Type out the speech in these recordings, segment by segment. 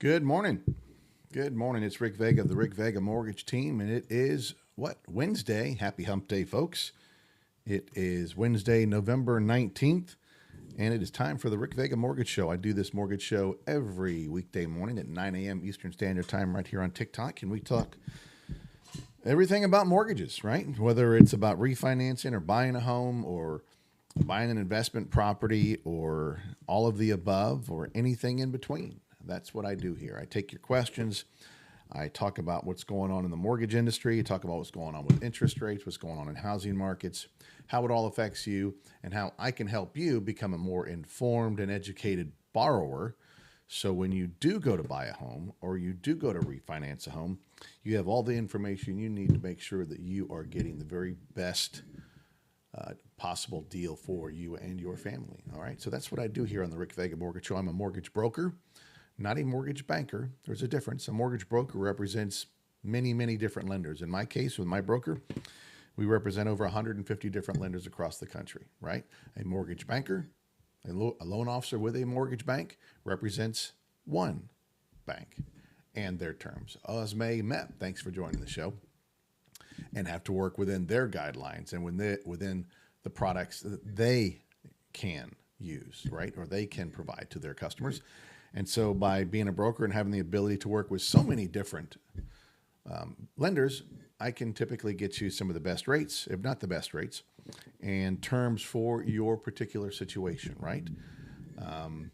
Good morning. Good morning. It's Rick Vega of the Rick Vega Mortgage Team, and it is Wednesday. Happy Hump Day, folks. It is Wednesday, November 19th, and it is time for the Rick Vega Mortgage Show. I do this mortgage show every weekday morning at 9 a.m. Eastern Standard Time right here on TikTok, and we talk everything about mortgages, right? Whether it's about refinancing or buying a home or buying an investment property or all of the above or anything in between. That's what I do here. I take your questions. I talk about what's going on in the mortgage industry. I talk about what's going on with interest rates, what's going on in housing markets, how it all affects you, and how I can help you become a more informed and educated borrower. So when you do go to buy a home or you do go to refinance a home, you have all the information you need to make sure that you are getting the very best possible deal for you and your family. All right. So that's what I do here on the Rick Vega Mortgage Show. I'm a mortgage broker, not a mortgage banker. There's a difference. A mortgage broker represents many, many different lenders. In my case, with my broker, we represent over 150 different lenders across the country, right? A mortgage banker, a loan officer with a mortgage bank represents one bank and their terms. Osme MEP, thanks for joining the show, and have to work within their guidelines and within the products that they can use, right? Or they can provide to their customers. And so by being a broker and having the ability to work with so many different lenders, I can typically get you some of the best rates, if not the best rates, and terms for your particular situation, right?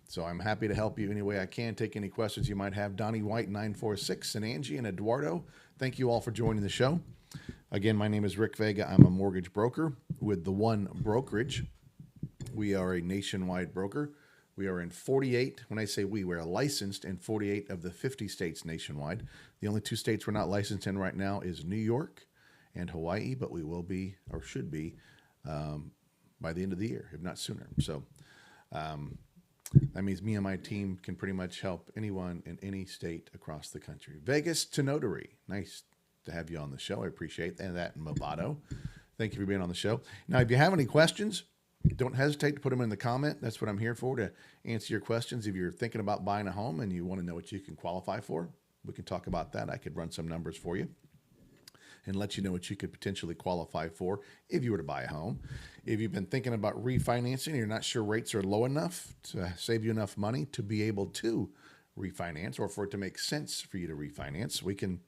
So I'm happy to help you any way I can. Take any questions you might have. Donnie White 946 and Angie and Eduardo, thank you all for joining the show. Again, my name is Rick Vega. I'm a mortgage broker with the One Brokerage. We are a nationwide broker. We are in 48. When I say we're licensed in 48 of the 50 states nationwide. The only two states we're not licensed in right now is New York and Hawaii, but we will be or should be by the end of the year, if not sooner. So that means me and my team can pretty much help anyone in any state across the country. Vegas to Notary. Nice to have you on the show. I appreciate that. And Movado. Thank you for being on the show. Now, if you have any questions, don't hesitate to put them in the comment. That's what I'm here for, to answer your questions. If you're thinking about buying a home and you want to know what you can qualify for, we can talk about that. I could run some numbers for you and let you know what you could potentially qualify for if you were to buy a home. If you've been thinking about refinancing and you're not sure rates are low enough to save you enough money to be able to refinance, or for it to make sense for you to refinance, we can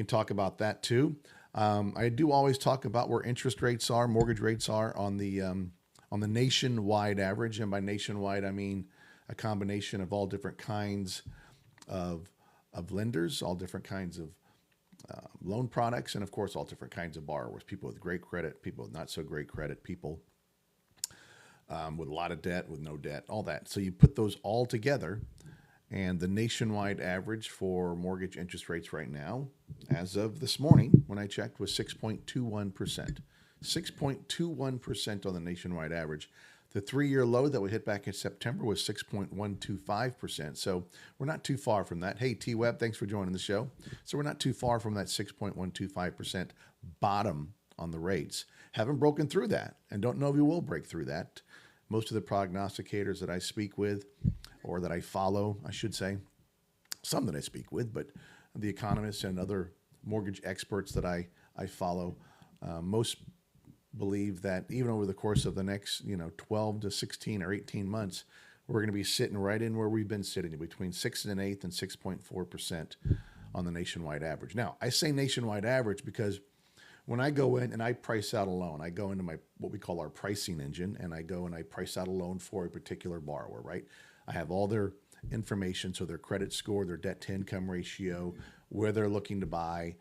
talk about that too. I do always talk about where interest rates are, mortgage rates are on the nationwide average. And by nationwide, I mean a combination of all different kinds of lenders, all different kinds of loan products, and of course, all different kinds of borrowers, people with great credit, people with not so great credit, people with a lot of debt, with no debt, all that. So you put those all together, and the nationwide average for mortgage interest rates right now, as of this morning, when I checked, was 6.21%. 6.21% on the nationwide average. The 3-year low that we hit back in September was 6.125%. So we're not too far from that. Hey, T-Web, thanks for joining the show. So we're not too far from that 6.125% bottom on the rates. Haven't broken through that, and don't know if we will break through that. Most of the prognosticators that I speak with, or that I follow, I should say, some that I speak with, but the economists and other mortgage experts that I follow, most believe that even over the course of the next 12 to 16 or 18 months, we're going to be sitting right in where we've been sitting, between 6 1/8 and 6.4% on the nationwide average. Now, I say nationwide average because when I go in and I price out a loan, I go into what we call our pricing engine, and I go and I price out a loan for a particular borrower, right? I have all their information, so their credit score, their debt to income ratio, where they're looking to buy,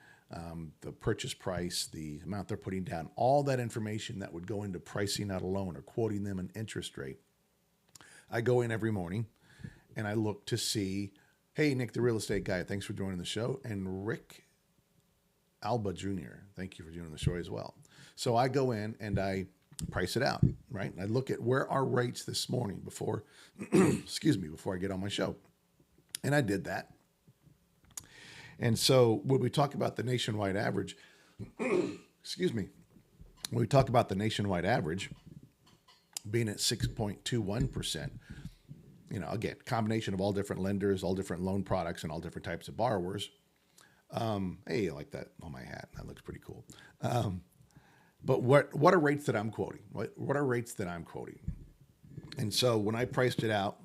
the purchase price, the amount they're putting down, all that information that would go into pricing out a loan or quoting them an interest rate. I go in every morning and I look to see, hey, Nick, the real estate guy, thanks for joining the show. And Rick Alba Jr., thank you for joining the show as well. So I go in and I price it out, right? And I look at where our rates this morning before, before I get on my show. And I did that. And so when we talk about the nationwide average, when we talk about the nationwide average being at 6.21%, again, combination of all different lenders, all different loan products, and all different types of borrowers. Hey, I like that on my hat. That looks pretty cool. But what are rates that I'm quoting? What are rates that I'm quoting? And so when I priced it out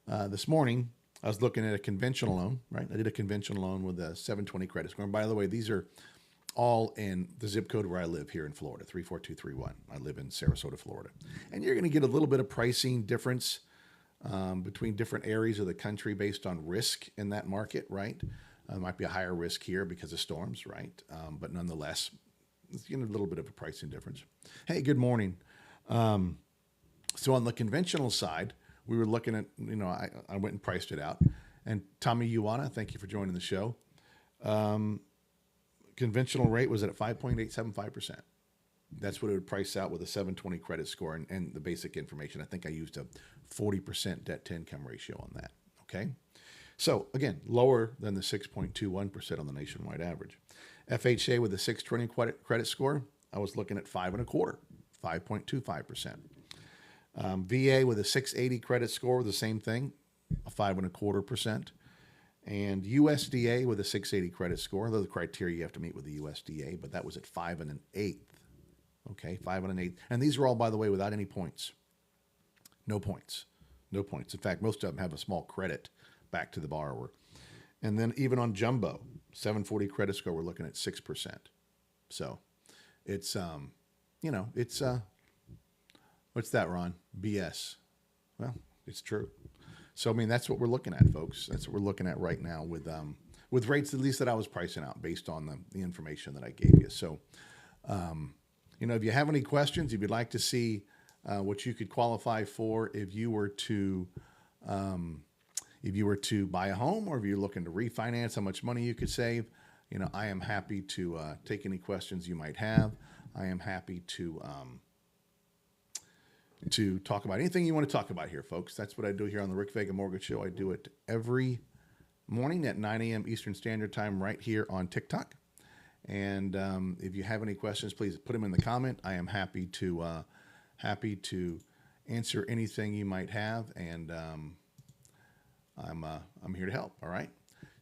this morning, I was looking at a conventional loan, right? I did a conventional loan with a 720 credit score. And by the way, these are all in the zip code where I live here in Florida, 34231. I live in Sarasota, Florida. And you're going to get a little bit of pricing difference between different areas of the country based on risk in that market, right? Might be a higher risk here because of storms, right? But nonetheless, it's a little bit of a pricing difference. Hey, good morning. So on the conventional side, we were looking at, I went and priced it out. And Tommy Ioana, thank you for joining the show. Conventional rate was at 5.875%. That's what it would price out with a 720 credit score and the basic information. I think I used a 40% debt to income ratio on that. Okay. So again, lower than the 6.21% on the nationwide average. FHA with a 620 credit score, I was looking at 5.25%, 5.25%. VA with a 680 credit score, the same thing, a 5.25%. And USDA with a 680 credit score, those are the criteria you have to meet with the USDA, but that was at 5 1/8. Okay, 5 1/8. And these are all, by the way, without any points. No points. No points. In fact, most of them have a small credit back to the borrower. And then even on jumbo, 740 credit score, we're looking at 6%. So it's, it's, what's that, Ron? BS. Well, it's true. So, I mean, that's what we're looking at, folks. That's what we're looking at right now with rates, at least that I was pricing out based on the information that I gave you. So, if you have any questions, if you'd like to see what you could qualify for if you were to buy a home, or if you're looking to refinance, how much money you could save, I am happy to take any questions you might have. I am happy to talk about anything you want to talk about here, folks. That's what I do here on the Rick Vega Mortgage Show. I do it every morning at 9 a.m. Eastern Standard Time right here on TikTok. And if you have any questions, please put them in the comment. I am happy to answer anything you might have, and I'm here to help. All right.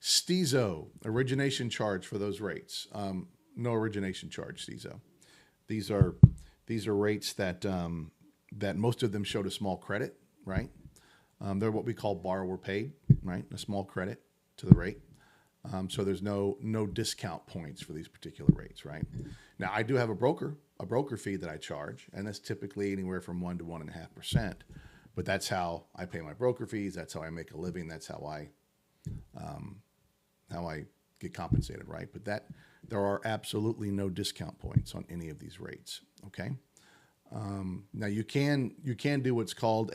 Stizo, origination charge for those rates. No origination charge, Stizo. These are rates that most of them showed a small credit, right? They're what we call borrower paid, right? A small credit to the rate. So there's no discount points for these particular rates, right? Now I do have a broker fee that I charge, and that's typically anywhere from 1 to 1.5%. But that's how I pay my broker fees. That's how I make a living. That's how I get compensated, right? But there are absolutely no discount points on any of these rates. Okay. Now you can do what's called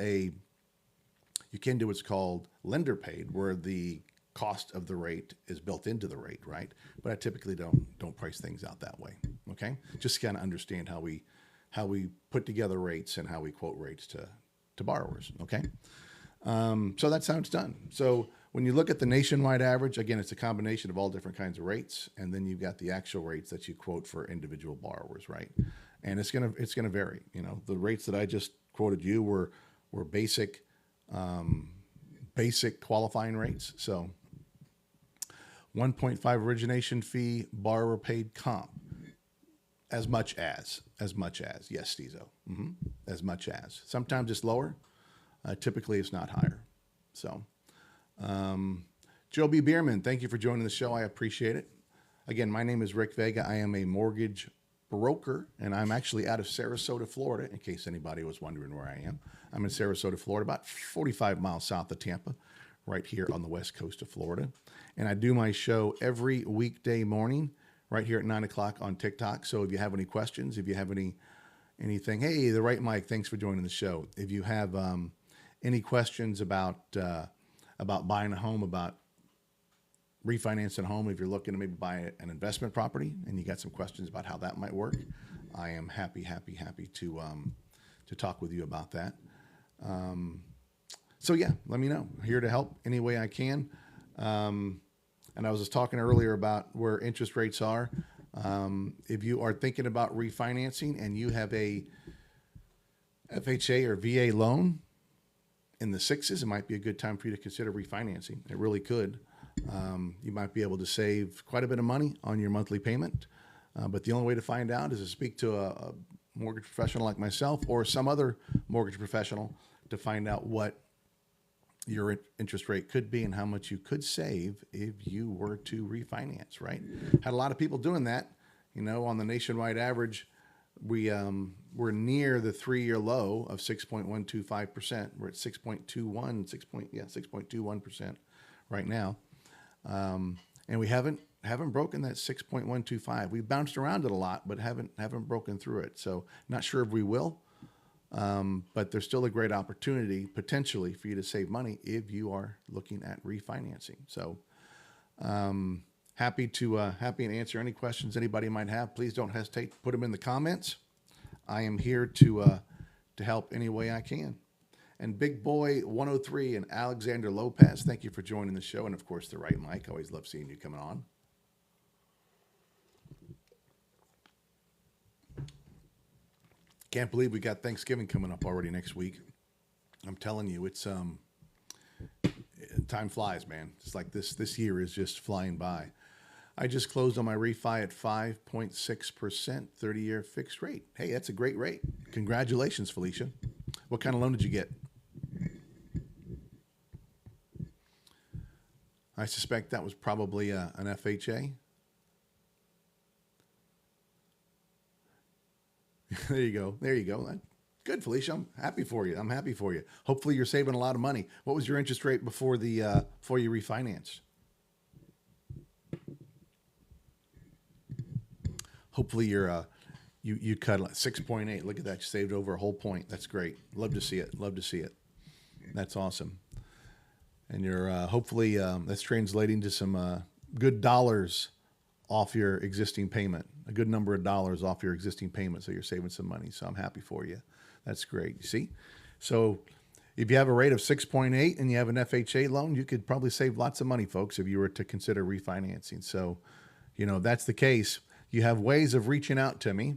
lender paid, where the cost of the rate is built into the rate, right? But I typically don't price things out that way. Okay, just kind of understand how we put together rates and how we quote rates to borrowers. Okay, so that's how it's done. So when you look at the nationwide average, again, it's a combination of all different kinds of rates, and then you've got the actual rates that you quote for individual borrowers, right? And it's gonna vary. The rates that I just quoted you were basic qualifying rates. So 1.5 origination fee, borrower paid comp, as much as yes, Stizo, as much as. Sometimes it's lower, typically it's not higher. So, Joe B. Bierman, thank you for joining the show. I appreciate it. Again, my name is Rick Vega. I am a mortgage broker, and I'm actually out of Sarasota, Florida, in case anybody was wondering where I am. I'm in Sarasota, Florida, about 45 miles south of Tampa, right here on the west coast of Florida. And I do my show every weekday morning right here at 9 o'clock on TikTok. So if you have any questions, if you have anything, hey, the right mic, thanks for joining the show. If you have any questions about buying a home, about refinancing a home, if you're looking to maybe buy an investment property and you got some questions about how that might work, I am happy to talk with you about that. So yeah, let me know. I'm here to help any way I can. And I was just talking earlier about where interest rates are. If you are thinking about refinancing and you have a FHA or VA loan, in the sixes, it might be a good time for you to consider refinancing. It really could. You might be able to save quite a bit of money on your monthly payment. But the only way to find out is to speak to a mortgage professional like myself or some other mortgage professional to find out what your interest rate could be and how much you could save if you were to refinance, right? Had a lot of people doing that. On the nationwide average, we're near the 3-year low of 6.125%. We're at 6.21% right now. And we haven't broken that 6.125. We bounced around it a lot, but haven't broken through it. So not sure if we will. But there's still a great opportunity potentially for you to save money if you are looking at refinancing. So happy to answer any questions anybody might have. Please don't hesitate to put them in the comments. I am here to help any way I can. And Big Boy 103 and Alexander Lopez, thank you for joining the show. And of course, the right mic. Always love seeing you coming on. Can't believe we got Thanksgiving coming up already next week. I'm telling you, it's time flies, man. It's like this year is just flying by. I just closed on my refi at 5.6%, 30-year fixed rate. Hey, that's a great rate. Congratulations, Felicia. What kind of loan did you get? I suspect that was probably an FHA. There you go. Good, Felicia. I'm happy for you. Hopefully you're saving a lot of money. What was your interest rate before you refinanced? Hopefully you cut 6.8. Look at that. You saved over a whole point. That's great. Love to see it. That's awesome. And you're hopefully that's translating to some good dollars off your existing payment, a good number of dollars off your existing payment. So you're saving some money. So I'm happy for you. That's great. You see? So if you have a rate of 6.8 and you have an FHA loan, you could probably save lots of money, folks, if you were to consider refinancing. So, if that's the case, you have ways of reaching out to me.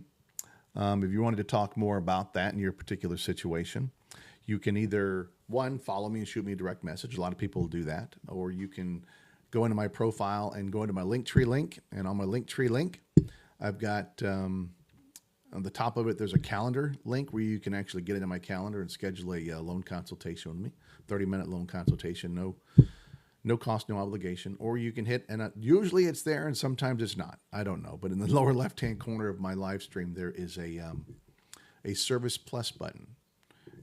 If you wanted to talk more about that in your particular situation, you can either, one, follow me and shoot me a direct message. A lot of people will do that. Or you can go into my profile and go into my Linktree link. And on my Linktree link, I've got on the top of it, there's a calendar link where you can actually get into my calendar and schedule a loan consultation with me. 30-minute loan consultation, no cost, no obligation. Or you can hit, and usually it's there and sometimes it's not. I don't know. But in the lower left-hand corner of my live stream, there is a Service Plus button.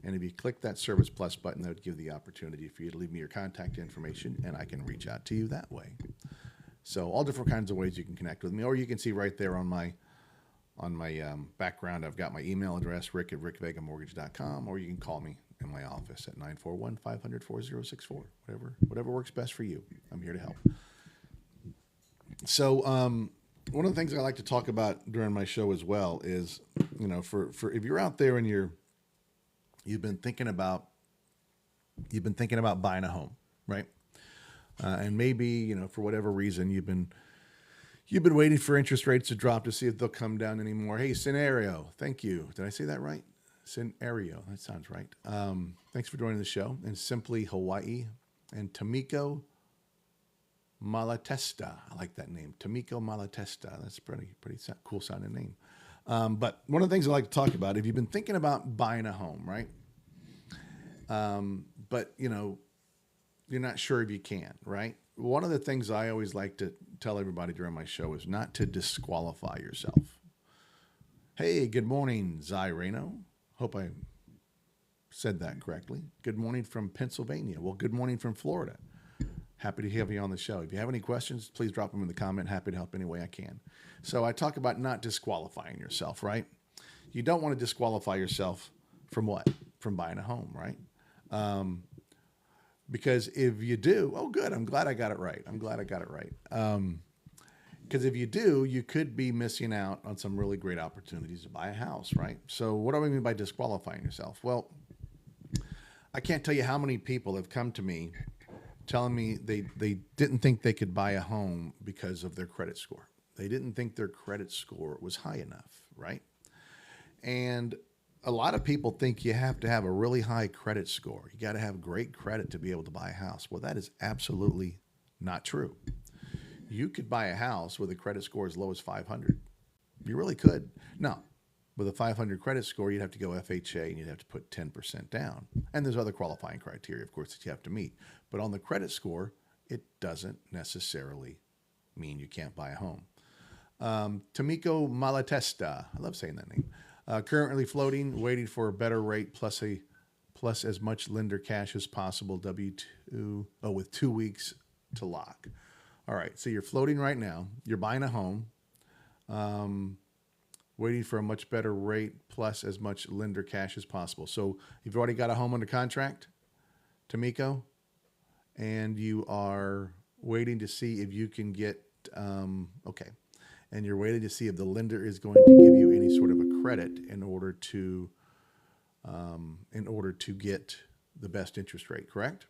And if you click that Service Plus button, that would give the opportunity for you to leave me your contact information, and I can reach out to you that way. So all different kinds of ways you can connect with me, or you can see right there on my background, I've got my email address, rick@rickvegamortgage.com, or you can call me in my office at 941-500-4064. Whatever works best for you. I'm here to help. So one of the things I like to talk about during my show as well is, for if you're out there and you've been thinking about buying a home, right? And maybe, for whatever reason, you've been waiting for interest rates to drop to see if they'll come down anymore. Hey, scenario. Thank you. Did I say that right? Scenario. That sounds right. Thanks for joining the show. And Simply Hawaii and Tamiko Malatesta. I like that name. Tamiko Malatesta. That's pretty cool sounding name. But one of the things I like to talk about, if you've been thinking about buying a home, right? But you're not sure if you can, right? One of the things I always like to tell everybody during my show is not to disqualify yourself. Hey, good morning, Zyreno. Hope I said that correctly. Good morning from Pennsylvania. Well, good morning from Florida. Happy to have you on the show. If you have any questions, please drop them in the comment. Happy to help any way I can. So I talk about not disqualifying yourself, right? You don't want to disqualify yourself from what? From buying a home, right? Because if you do, oh, good. I'm glad I got it right. Because if you do, you could be missing out on some really great opportunities to buy a house, right? So what do I mean by disqualifying yourself? Well, I can't tell you how many people have come to me telling me they didn't think they could buy a home because of their credit score. They didn't think their credit score was high enough, right? And a lot of people think you have to have a really high credit score. You got to have great credit to be able to buy a house. Well, that is absolutely not true. You could buy a house with a credit score as low as 500. You really could. Now, with a 500 credit score, you'd have to go FHA and you'd have to put 10% down. And there's other qualifying criteria, of course, that you have to meet. But on the credit score, it doesn't necessarily mean you can't buy a home. Tomiko Malatesta, I love saying that name. Currently floating, waiting for a better rate plus as much lender cash as possible. W2 with 2 weeks to lock. All right, so you're floating right now. You're buying a home, waiting for a much better rate plus as much lender cash as possible. So you've already got a home under contract, Tomiko, and you are waiting to see if you can get okay. And you're waiting to see if the lender is going to give you any sort of a credit in order to get the best interest rate. Correct?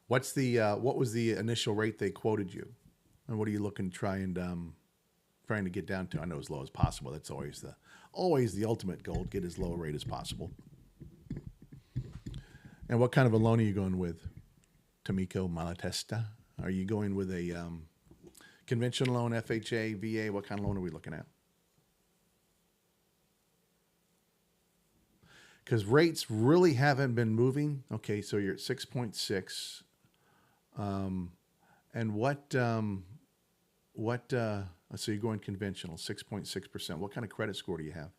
What was the initial rate they quoted you, and what are you looking to trying to get down to? I know as low as possible. That's always the ultimate goal. Get as low a rate as possible. And what kind of a loan are you going with, Tomiko Malatesta? Are you going with a conventional loan, FHA, VA? What kind of loan are we looking at? Because rates really haven't been moving. Okay, so you're at 6.6. And so you're going conventional, 6.6%. What kind of credit score do you have?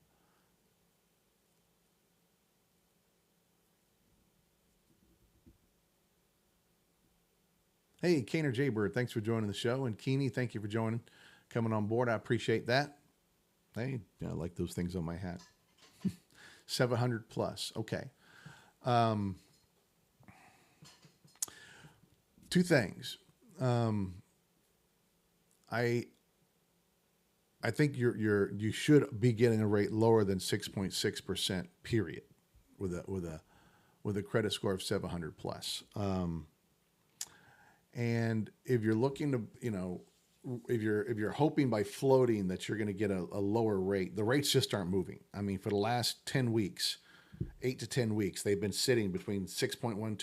Hey, Kaner Jaybird, thanks for joining the show. And Keeney, thank you for coming on board. I appreciate that. Hey, I like those things on my hat. 700 plus. Okay. Two things. I think you should be getting a rate lower than 6.6%, period, with a credit score of 700 plus. And if you're looking to, if you're hoping by floating that you're going to get a lower rate, the rates just aren't moving. I mean, for the last 10 weeks, 8 to 10 weeks, they've been sitting between 6.125 and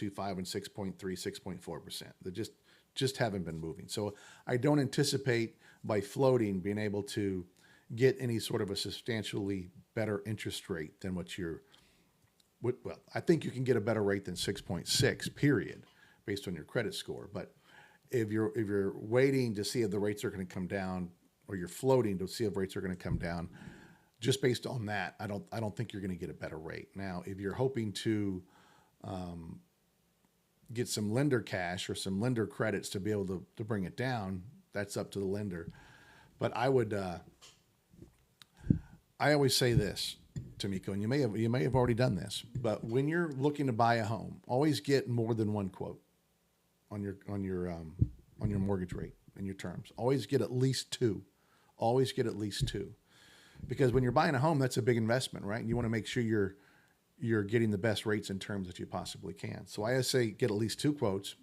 6.3, 6.4%. They just haven't been moving. So I don't anticipate by floating being able to get any sort of a substantially better interest rate than well, I think you can get a better rate than 6.6, period, based on your credit score. But if you're waiting to see if the rates are going to come down, or you're floating to see if rates are going to come down, just based on that, I don't think you're going to get a better rate. Now, if you're hoping to get some lender cash or some lender credits to be able to bring it down, that's up to the lender. But I always say this, Tomiko, and you may have already done this, but when you're looking to buy a home, always get more than one quote on your mortgage rate and your terms. Always get at least two. Always get at least two, because when you're buying a home, that's a big investment, right? And you want to make sure you're getting the best rates and terms that you possibly can. So I say get at least two quotes,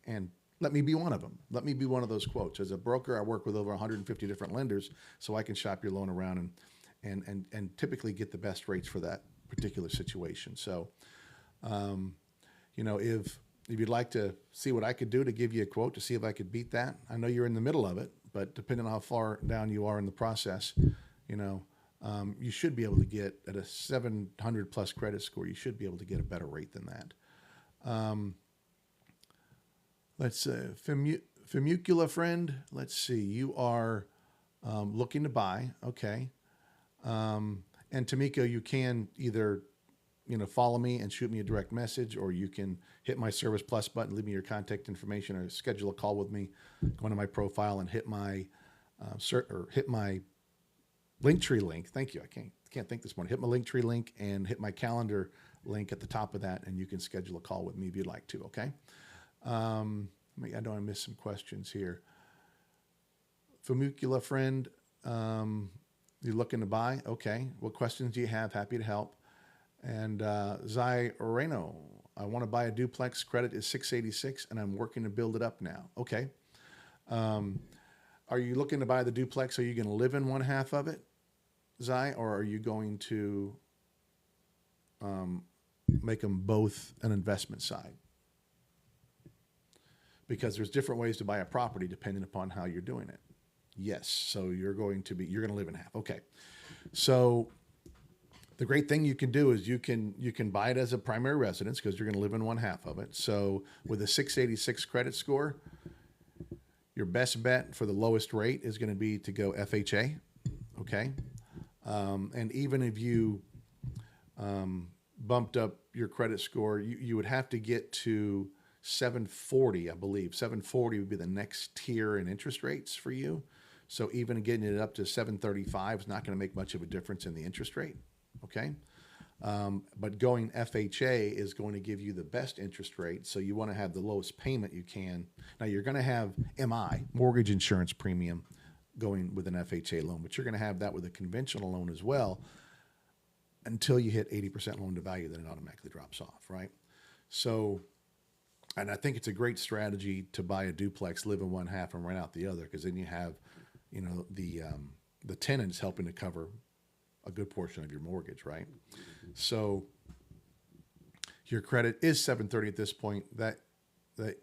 and let me be one of them. Let me be one of those quotes. As a broker, I work with over 150 different lenders, so I can shop your loan around and typically get the best rates for that particular situation. So, if you'd like to see what I could do to give you a quote to see if I could beat that, I know you're in the middle of it, but depending on how far down you are in the process, you should be able to get at a 700 plus credit score. You should be able to get a better rate than that. Let's Femukula friend. Let's see. You are looking to buy. Okay. And Tomiko, you can either follow me and shoot me a direct message, or you can hit my Service Plus button, leave me your contact information, or schedule a call with me. Go into my profile and hit my Linktree link. Thank you. I can't think this morning. Hit my Linktree link and hit my calendar link at the top of that, and you can schedule a call with me if you'd like to. Okay. I know I missed some questions here. Femukula friend, you're looking to buy. Okay. What questions do you have? Happy to help. And Zai Oreno, I want to buy a duplex. Credit is 686, and I'm working to build it up now. Okay. Are you looking to buy the duplex? Are you going to live in one half of it, Zai, or are you going to make them both an investment side, because there's different ways to buy a property depending upon how you're doing it. Yes, so you're going to live in half. Okay, so the great thing you can do is you can buy it as a primary residence because you're going to live in one half of it. So with a 686 credit score, your best bet for the lowest rate is going to be to go FHA. Okay, and even if you bumped up your credit score, you would have to get to 740, I believe. 740 would be the next tier in interest rates for you. So even getting it up to 735 is not going to make much of a difference in the interest rate. Okay. But going FHA is going to give you the best interest rate. So you want to have the lowest payment you can. Now you're going to have MI, mortgage insurance premium, going with an FHA loan, but you're going to have that with a conventional loan as well until you hit 80% loan to value, then it automatically drops off, right? So, and I think it's a great strategy to buy a duplex, live in one half and rent out the other, because then you have, the tenants helping to cover a good portion of your mortgage, right? So your credit is 730 at this point. That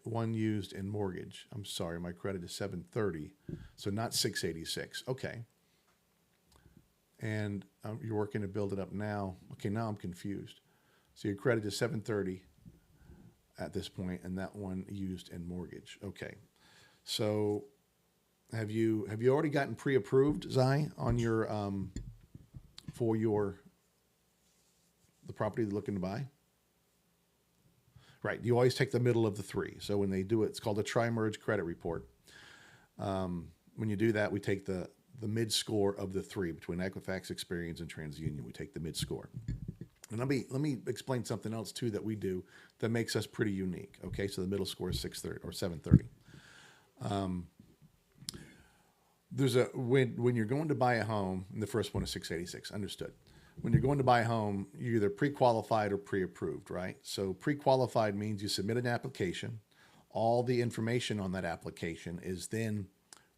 one used in mortgage. I'm sorry, my credit is 730, so not 686. Okay. And you're working to build it up now. Okay, now I'm confused. So your credit is 730 at this point, and that one used in mortgage. Okay. So have you already gotten pre-approved, Zai, on your for the property you're looking to buy? Right. You always take the middle of the three. So when they do it, it's called a tri-merge credit report. When you do that, we take the mid score of the three between Equifax, Experian, and TransUnion. We take the mid score. And let me explain something else too that we do that makes us pretty unique. Okay, so the middle score is 630 or 730. There's when you're going to buy a home, and the first one is 686. Understood. When you're going to buy a home, you're either pre-qualified or pre-approved, right? So pre-qualified means you submit an application. All the information on that application is then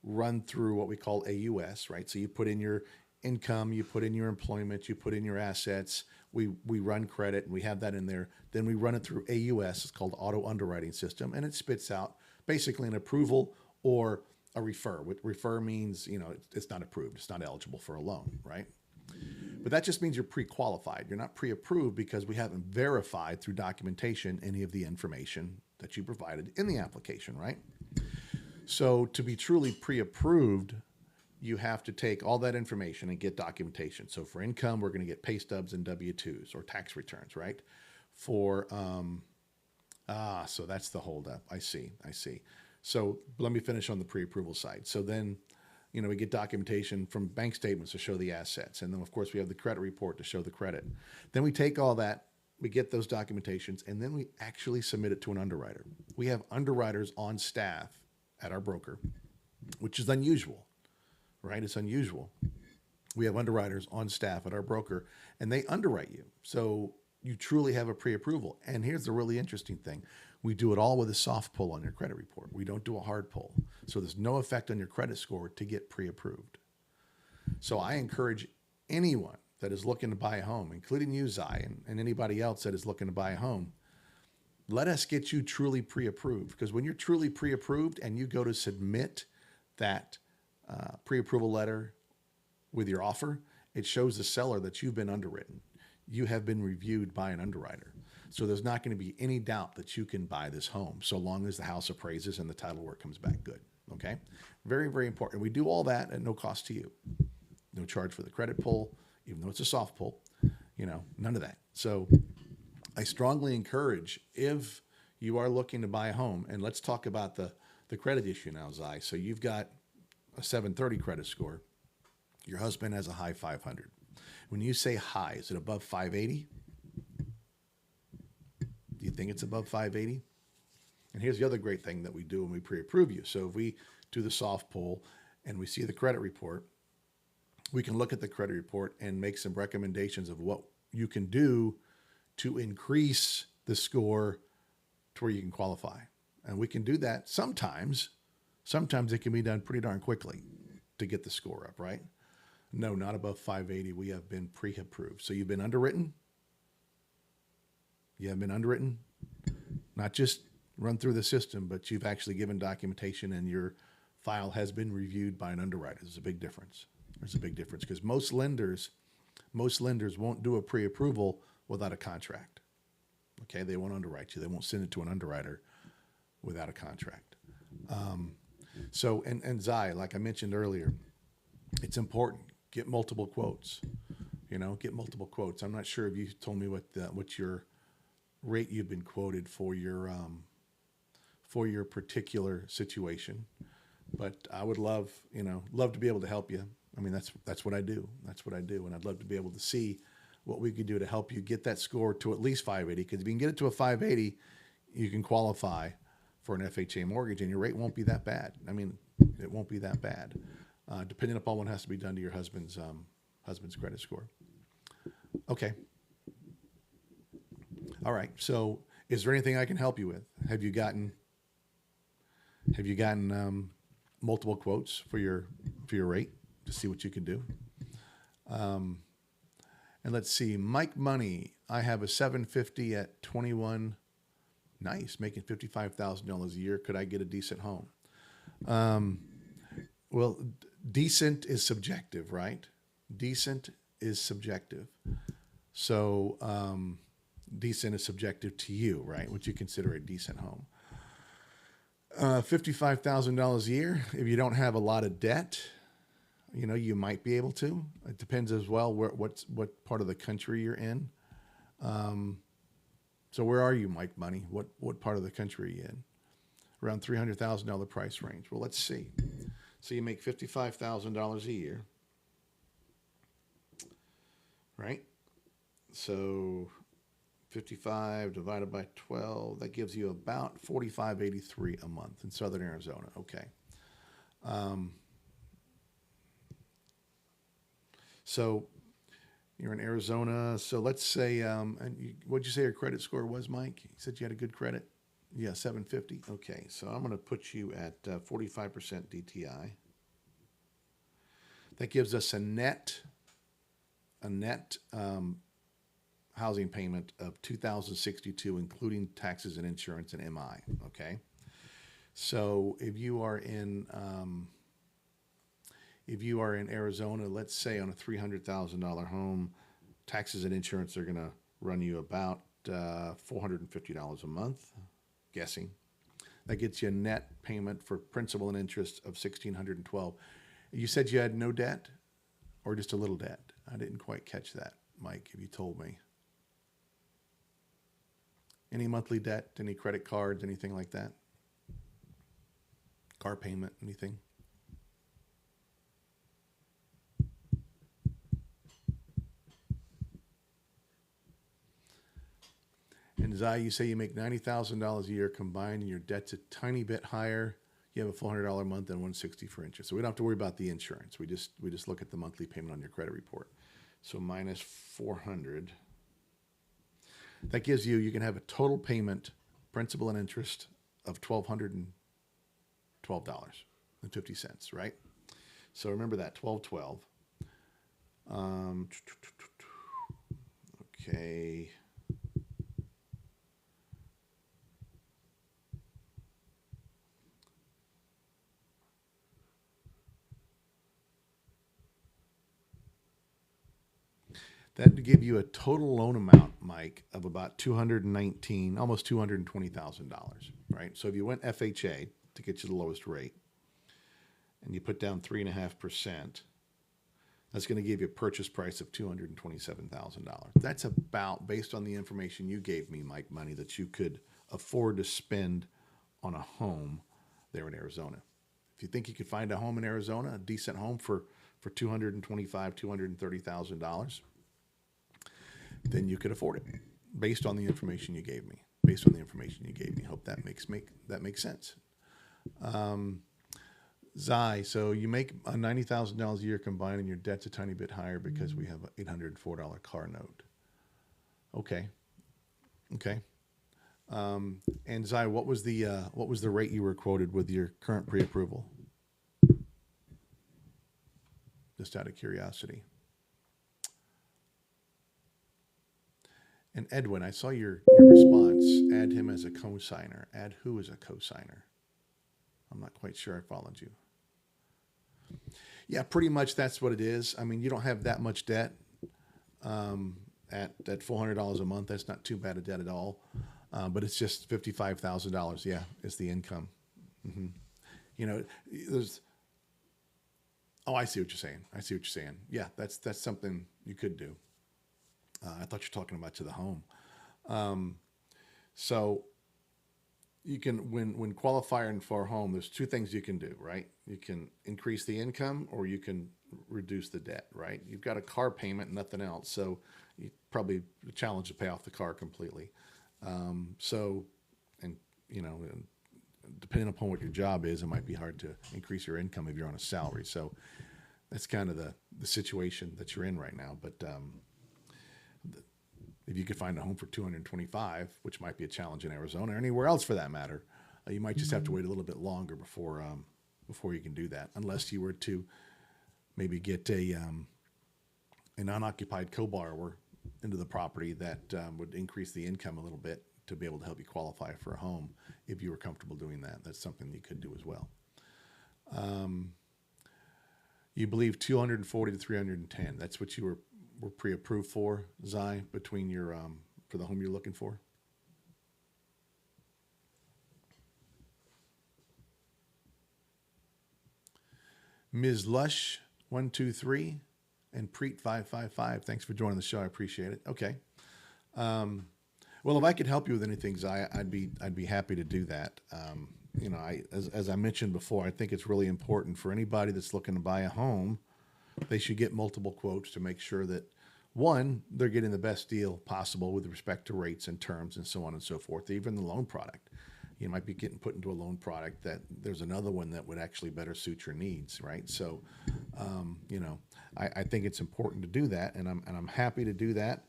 run through what we call AUS, right? So you put in your income, you put in your employment, you put in your assets. We run credit, and we have that in there. Then we run it through AUS. It's called auto underwriting system, and it spits out basically an approval or a refer. What refer means, it's not approved. It's not eligible for a loan, right? But that just means you're pre-qualified. You're not pre-approved because we haven't verified through documentation any of the information that you provided in the application, right? So to be truly pre-approved, you have to take all that information and get documentation. So for income, we're going to get pay stubs and W-2s or tax returns, right? For, so that's the holdup. I see. So let me finish on the pre-approval side. So then, we get documentation from bank statements to show the assets. And then, of course, we have the credit report to show the credit. Then we take all that, we get those documentations, and then we actually submit it to an underwriter. We have underwriters on staff at our broker, which is unusual, right? It's unusual. We have underwriters on staff at our broker, and they underwrite you. So you truly have a pre-approval. And here's the really interesting thing. We do it all with a soft pull on your credit report. We don't do a hard pull. So there's no effect on your credit score to get pre-approved. So I encourage anyone that is looking to buy a home, including you, Zai, and anybody else that is looking to buy a home, let us get you truly pre-approved. Because when you're truly pre-approved and you go to submit that pre-approval letter with your offer, it shows the seller that you've been underwritten. You have been reviewed by an underwriter. So there's not going to be any doubt that you can buy this home so long as the house appraises and the title work comes back good. Okay? Very, very important. We do all that at no cost to you. No charge for the credit pull, even though it's a soft pull, none of that. So I strongly encourage, if you are looking to buy a home, and let's talk about the credit issue now, Zai. So you've got a 730 credit score. Your husband has a high 500. When you say high, is it above 580? Do you think it's above 580? And here's the other great thing that we do when we pre-approve you. So if we do the soft pull and we see the credit report, we can look at the credit report and make some recommendations of what you can do to increase the score to where you can qualify. And we can do that sometimes. Sometimes it can be done pretty darn quickly to get the score up, right? No, not above 580. We have been pre-approved. So you've been underwritten, You have been underwritten, not just run through the system, but you've actually given documentation and your file has been reviewed by an underwriter. There's a big difference. There's a big difference because most lenders won't do a pre-approval without a contract. Okay, they won't underwrite you. They won't send it to an underwriter without a contract. So, and Zai, like I mentioned earlier, it's important. Get multiple quotes. Get multiple quotes. I'm not sure if you told me what your rate you've been quoted for your particular situation, but I would love to be able to help you. I mean, that's what I do. That's what I do, and I'd love to be able to see what we could do to help you get that score to at least 580. Because if you can get it to a 580, you can qualify for an FHA mortgage, and your rate won't be that bad. I mean, it won't be that bad, depending upon what has to be done to your husband's credit score. Okay. All right. So, is there anything I can help you with? Have you gotten multiple quotes for your rate to see what you can do? And let's see, Mike Money. I have a 750 at 21. Nice, making $55,000 a year. Could I get a decent home? Well, decent is subjective, right? Decent is subjective. So decent is subjective to you, right? What you consider a decent home. $55,000 a year. If you don't have a lot of debt, you might be able to. It depends as well what part of the country you're in. So where are you, Mike Money? What part of the country are you in? Around $300,000 price range. Well, let's see. So you make $55,000 a year, right? So 55 divided by 12, that gives you about $45.83 a month in Southern Arizona. Okay. So you're in Arizona. So let's say, what'd you say your credit score was, Mike? You said you had a good credit? Yeah, 750. Okay, so I'm going to put you at 45% DTI. That gives us a net housing payment of $2,062, including taxes and insurance and MI. Okay, so if you are in Arizona, let's say on a $300,000 home, taxes and insurance are going to run you about $450 a month, guessing. That gets you a net payment for principal and interest of $1,612. You said you had no debt or just a little debt? I didn't quite catch that, Mike, if you told me. Any monthly debt, any credit cards, anything like that? Car payment, anything? And Zai, you say you make $90,000 a year combined, and your debt's a tiny bit higher. You have a $400 a month and $160 for interest. So we don't have to worry about the insurance. We just look at the monthly payment on your credit report. So minus 400. That gives you can have a total payment, principal and interest, of $1,212.50, right? So remember that, 1212. Okay. That would give you a total loan amount, Mike, of about $219,000, almost $220,000, right? So if you went FHA to get you the lowest rate, and you put down 3.5%, that's going to give you a purchase price of $227,000. That's about, based on the information you gave me, Mike Money, that you could afford to spend on a home there in Arizona. If you think you could find a home in Arizona, a decent home for $225,000, $230,000, then you could afford it based on the information you gave me. Hope that makes sense. Zai, so you make $90,000 a year combined, and your debt's a tiny bit higher because we have an $804 car note. Okay. And Zai, what was the rate you were quoted with your current pre-approval? Just out of curiosity. And Edwin, I saw your response. Add him as a cosigner. Add who as a cosigner? I'm not quite sure I followed you. Yeah, pretty much that's what it is. I mean, you don't have that much debt at $400 a month. That's not too bad a debt at all. But it's just $55,000. Yeah, is the income. hmm You know, there's. Oh, I see what you're saying. I see what you're saying. Yeah, that's something you could do. I thought you were talking about to the home. Um, so you can when qualifying for a home, there's two things you can do, right? You can increase the income or you can reduce the debt, right? You've got a car payment and nothing else, so you probably a challenge to pay off the car completely. So, and you know, depending upon what your job is, it might be hard to increase your income if you're on a salary. So that's kind of the situation that you're in right now. But if you could find a home for 225, which might be a challenge in Arizona or anywhere else for that matter, you might just have to wait a little bit longer before you can do that, unless you were to maybe get an unoccupied co-borrower into the property that would increase the income a little bit to be able to help you qualify for a home. If you were comfortable doing that, that's something you could do as well. You believe 240 to 310. That's what you were pre-approved for, Zai, between your for the home you're looking for? Ms. Lush 123 and Preet 555. Thanks for joining the show. I appreciate it. Okay. Well, if I could help you with anything, Zai, I'd be happy to do that. You know, as I mentioned before, I think it's really important for anybody that's looking to buy a home. They should get multiple quotes to make sure that, one, they're getting the best deal possible with respect to rates and terms and so on and so forth. Even the loan product, you might be getting put into a loan product that there's another one that would actually better suit your needs, right? So, you know, I think it's important to do that, and I'm happy to do that.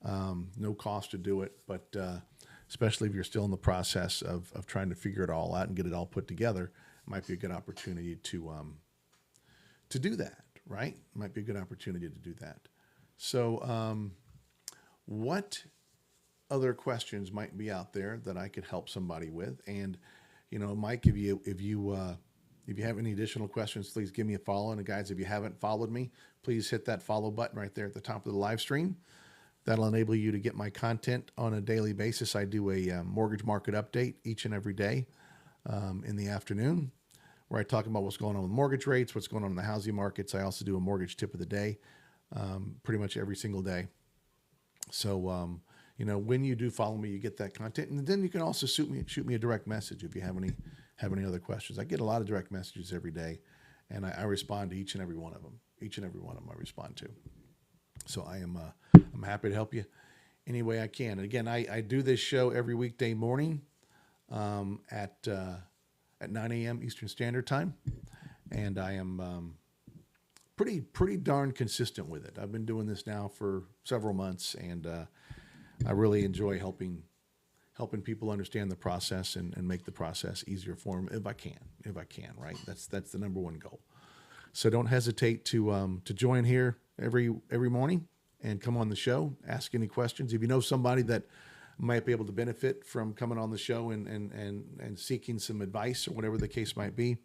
No cost to do it, but especially if you're still in the process of trying to figure it all out and get it all put together, it might be a good opportunity to do that, right? It might be a good opportunity to do that. So, what other questions might be out there that I could help somebody with? And, you know, Mike, if you have any additional questions, please give me a follow. And guys, if you haven't followed me, please hit that follow button right there at the top of the live stream. That'll enable you to get my content on a daily basis. I do a mortgage market update each and every day in the afternoon, where I talk about what's going on with mortgage rates, what's going on in the housing markets. I also do a mortgage tip of the day pretty much every single day. So, you know, when you do follow me, you get that content. And then you can also shoot me a direct message if you have any other questions. I get a lot of direct messages every day, and I respond to each and every one of them. Each and every one of them I respond to. So I'm happy to help you any way I can. And again, I do this show every weekday morning at 9 a.m. Eastern Standard Time, and I am pretty darn consistent with it. I've been doing this now for several months, and I really enjoy helping people understand the process and make the process easier for them if I can, right? That's the number one goal. So don't hesitate to join here every morning and come on the show, ask any questions. If you know somebody that might be able to benefit from coming on the show and seeking some advice or whatever the case might be,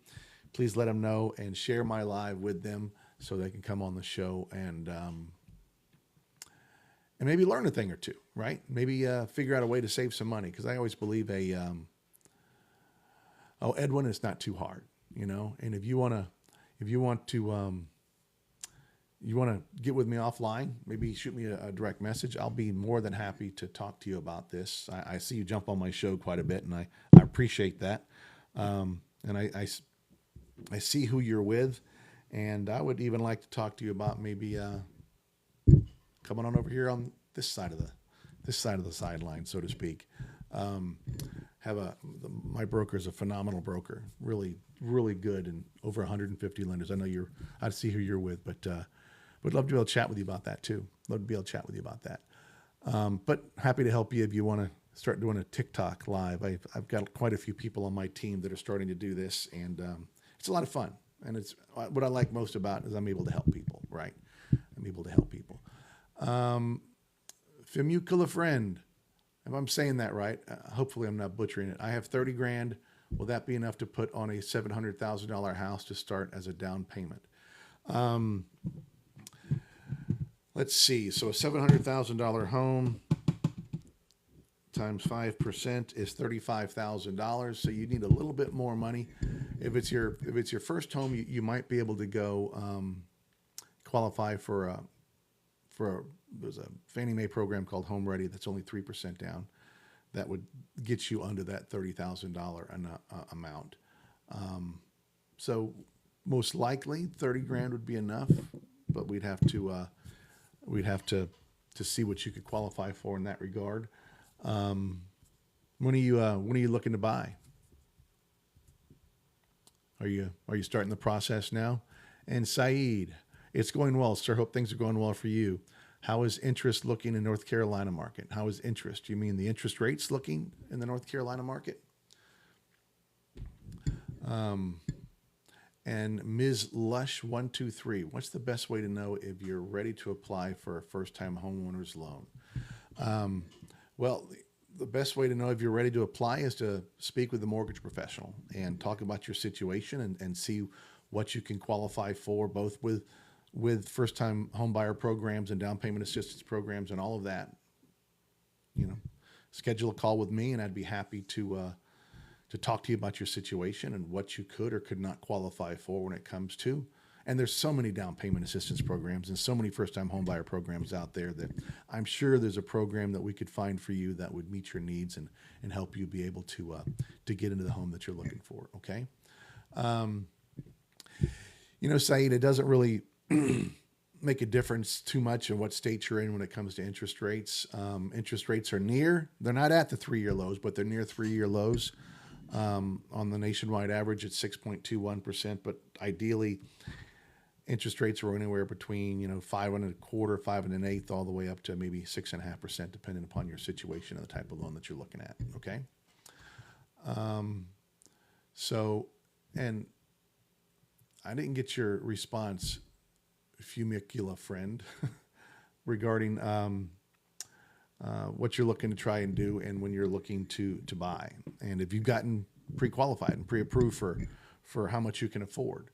please let them know and share my live with them so they can come on the show and maybe learn a thing or two, right? Maybe figure out a way to save some money, because I always believe Edwin, it's not too hard, you know. And if you want to get with me offline, maybe shoot me a direct message. I'll be more than happy to talk to you about this. I see you jump on my show quite a bit, and I appreciate that. And I see who you're with, and I would even like to talk to you about maybe coming on over here on this side of the sideline, so to speak. My broker is a phenomenal broker, really, really good, and over 150 lenders. I see who you're with, but would love to be able to chat with you about that too. Love to be able to chat with you about that. But happy to help you if you want to start doing a TikTok live. I've got quite a few people on my team that are starting to do this, and it's a lot of fun. And it's what I like most about it is I'm able to help people, right? I'm able to help people. Fimucula friend. If I'm saying that right, hopefully I'm not butchering it. I have 30 grand. Will that be enough to put on a $700,000 house to start as a down payment? Let's see. So a $700,000 home times 5% is $35,000. So you need a little bit more money. If it's your first home, you might be able to go qualify for there's a Fannie Mae program called Home Ready that's only 3% down. That would get you under that $30,000 amount. So most likely 30 grand would be enough, but we'd have to see what you could qualify for in that regard. When are you looking to buy? Are you starting the process now? And Saeed, it's going well, sir. Hope things are going well for you. How is interest looking in North Carolina market? How is interest? You mean the interest rates looking in the North Carolina market? And Ms. Lush 123, what's the best way to know if you're ready to apply for a first-time homeowner's loan? Well, the best way to know if you're ready to apply is to speak with a mortgage professional and talk about your situation and see what you can qualify for, both with first-time home buyer programs and down payment assistance programs and all of that. Schedule a call with me, and I'd be happy to talk to you about your situation and what you could or could not qualify for when it comes to. And there's so many down payment assistance programs and so many first-time home buyer programs out there that I'm sure there's a program that we could find for you that would meet your needs and help you be able to get into the home that you're looking for. Okay. Saeed, it doesn't really make a difference too much in what state you're in when it comes to interest rates. Interest rates are they're not at the 3-year lows, but they're near 3-year lows. On the nationwide average, it's 6.21%, but ideally, interest rates are anywhere between 5.25%, 5.125%, all the way up to maybe 6.5%, depending upon your situation and the type of loan that you're looking at. Okay. And I didn't get your response, Fumicula friend, regarding what you're looking to try and do and when you're looking to buy. And if you've gotten pre-qualified and pre-approved for how much you can afford.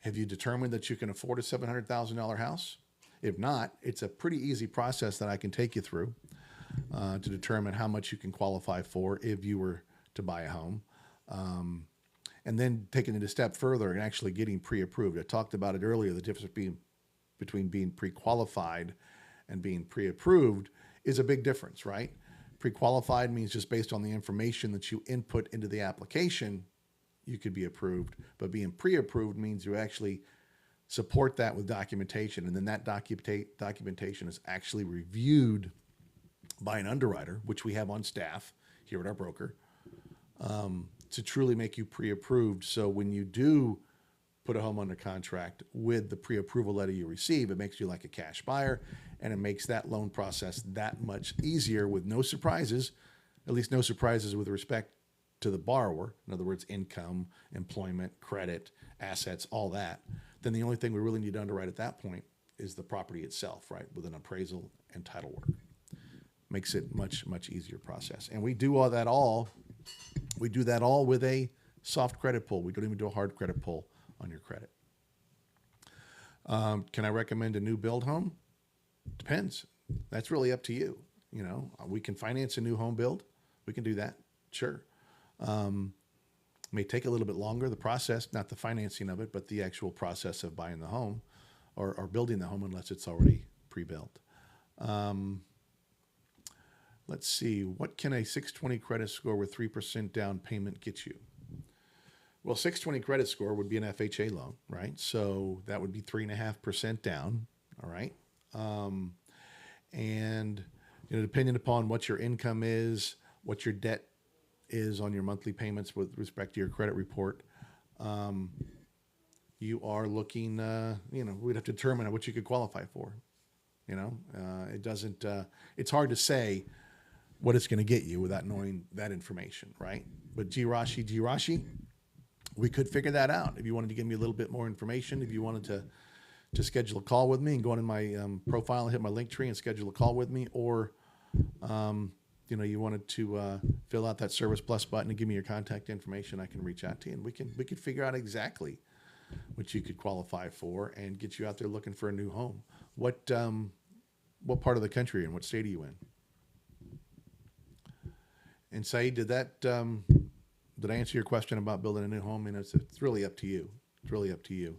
Have you determined that you can afford a $700,000 house? If not, it's a pretty easy process that I can take you through to determine how much you can qualify for if you were to buy a home. And then taking it a step further and actually getting pre-approved. I talked about it earlier, the difference between being pre-qualified and being pre-approved is a big difference, right? Pre-qualified means just based on the information that you input into the application, you could be approved. But being pre-approved means you actually support that with documentation, and then that documentation is actually reviewed by an underwriter, which we have on staff here at our broker, to truly make you pre-approved. So when you do put a home under contract with the pre-approval letter you receive, it makes you like a cash buyer, and it makes that loan process that much easier with no surprises, at least no surprises with respect to the borrower. In other words, income, employment, credit, assets, all that. Then the only thing we really need to underwrite at that point is the property itself, right? With an appraisal and title work. Makes it much, much easier process. And we do that all with a soft credit pull. We don't even do a hard credit pull on your credit. Can I recommend a new build home? Depends. That's really up to you. We can finance a new home build. We can do that. Sure. May take a little bit longer, the process, not the financing of it, but the actual process of buying the home or building the home unless it's already pre-built. Let's see. What can a 620 credit score with 3% down payment get you? Well, 620 credit score would be an FHA loan, right? So that would be 3.5% down. All right. And depending upon what your income is, what your debt is on your monthly payments with respect to your credit report, you are looking, we'd have to determine what you could qualify for. It's hard to say what it's going to get you without knowing that information, right? But G-Rashi, we could figure that out. If you wanted to give me a little bit more information, if you wanted to schedule a call with me and go in my profile and hit my link tree and schedule a call with me, or you wanted to fill out that Service Plus button and give me your contact information, I can reach out to you and we can figure out exactly what you could qualify for and get you out there looking for a new home. What part of the country and what state are you in? And Saeed, did I answer your question about building a new home? And it's really up to you. It's really up to you.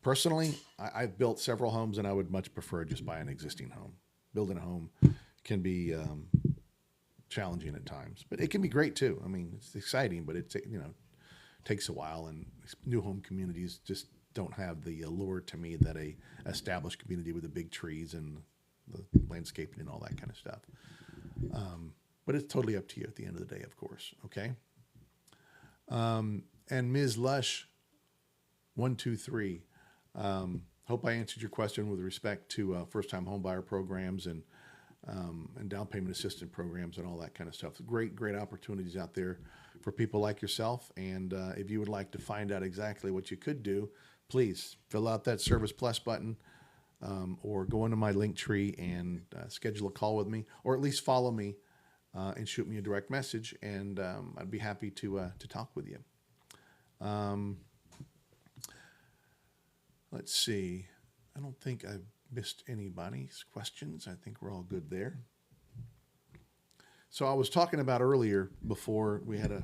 Personally, I've built several homes, and I would much prefer just buy an existing home. Building a home can be challenging at times, but it can be great too. I mean, it's exciting, but it takes a while, and new home communities just don't have the allure to me that a established community with the big trees and the landscaping and all that kind of stuff. But it's totally up to you at the end of the day, of course. Okay. And Ms. Lush, 123. Hope I answered your question with respect to first-time homebuyer programs and down payment assistance programs and all that kind of stuff. Great opportunities out there for people like yourself. And if you would like to find out exactly what you could do, please fill out that Service Plus button or go into my link tree and schedule a call with me, or at least follow me and shoot me a direct message, and I'd be happy to talk with you. Let's see. I don't think I've missed anybody's questions. I think we're all good there. So I was talking about earlier, before we had a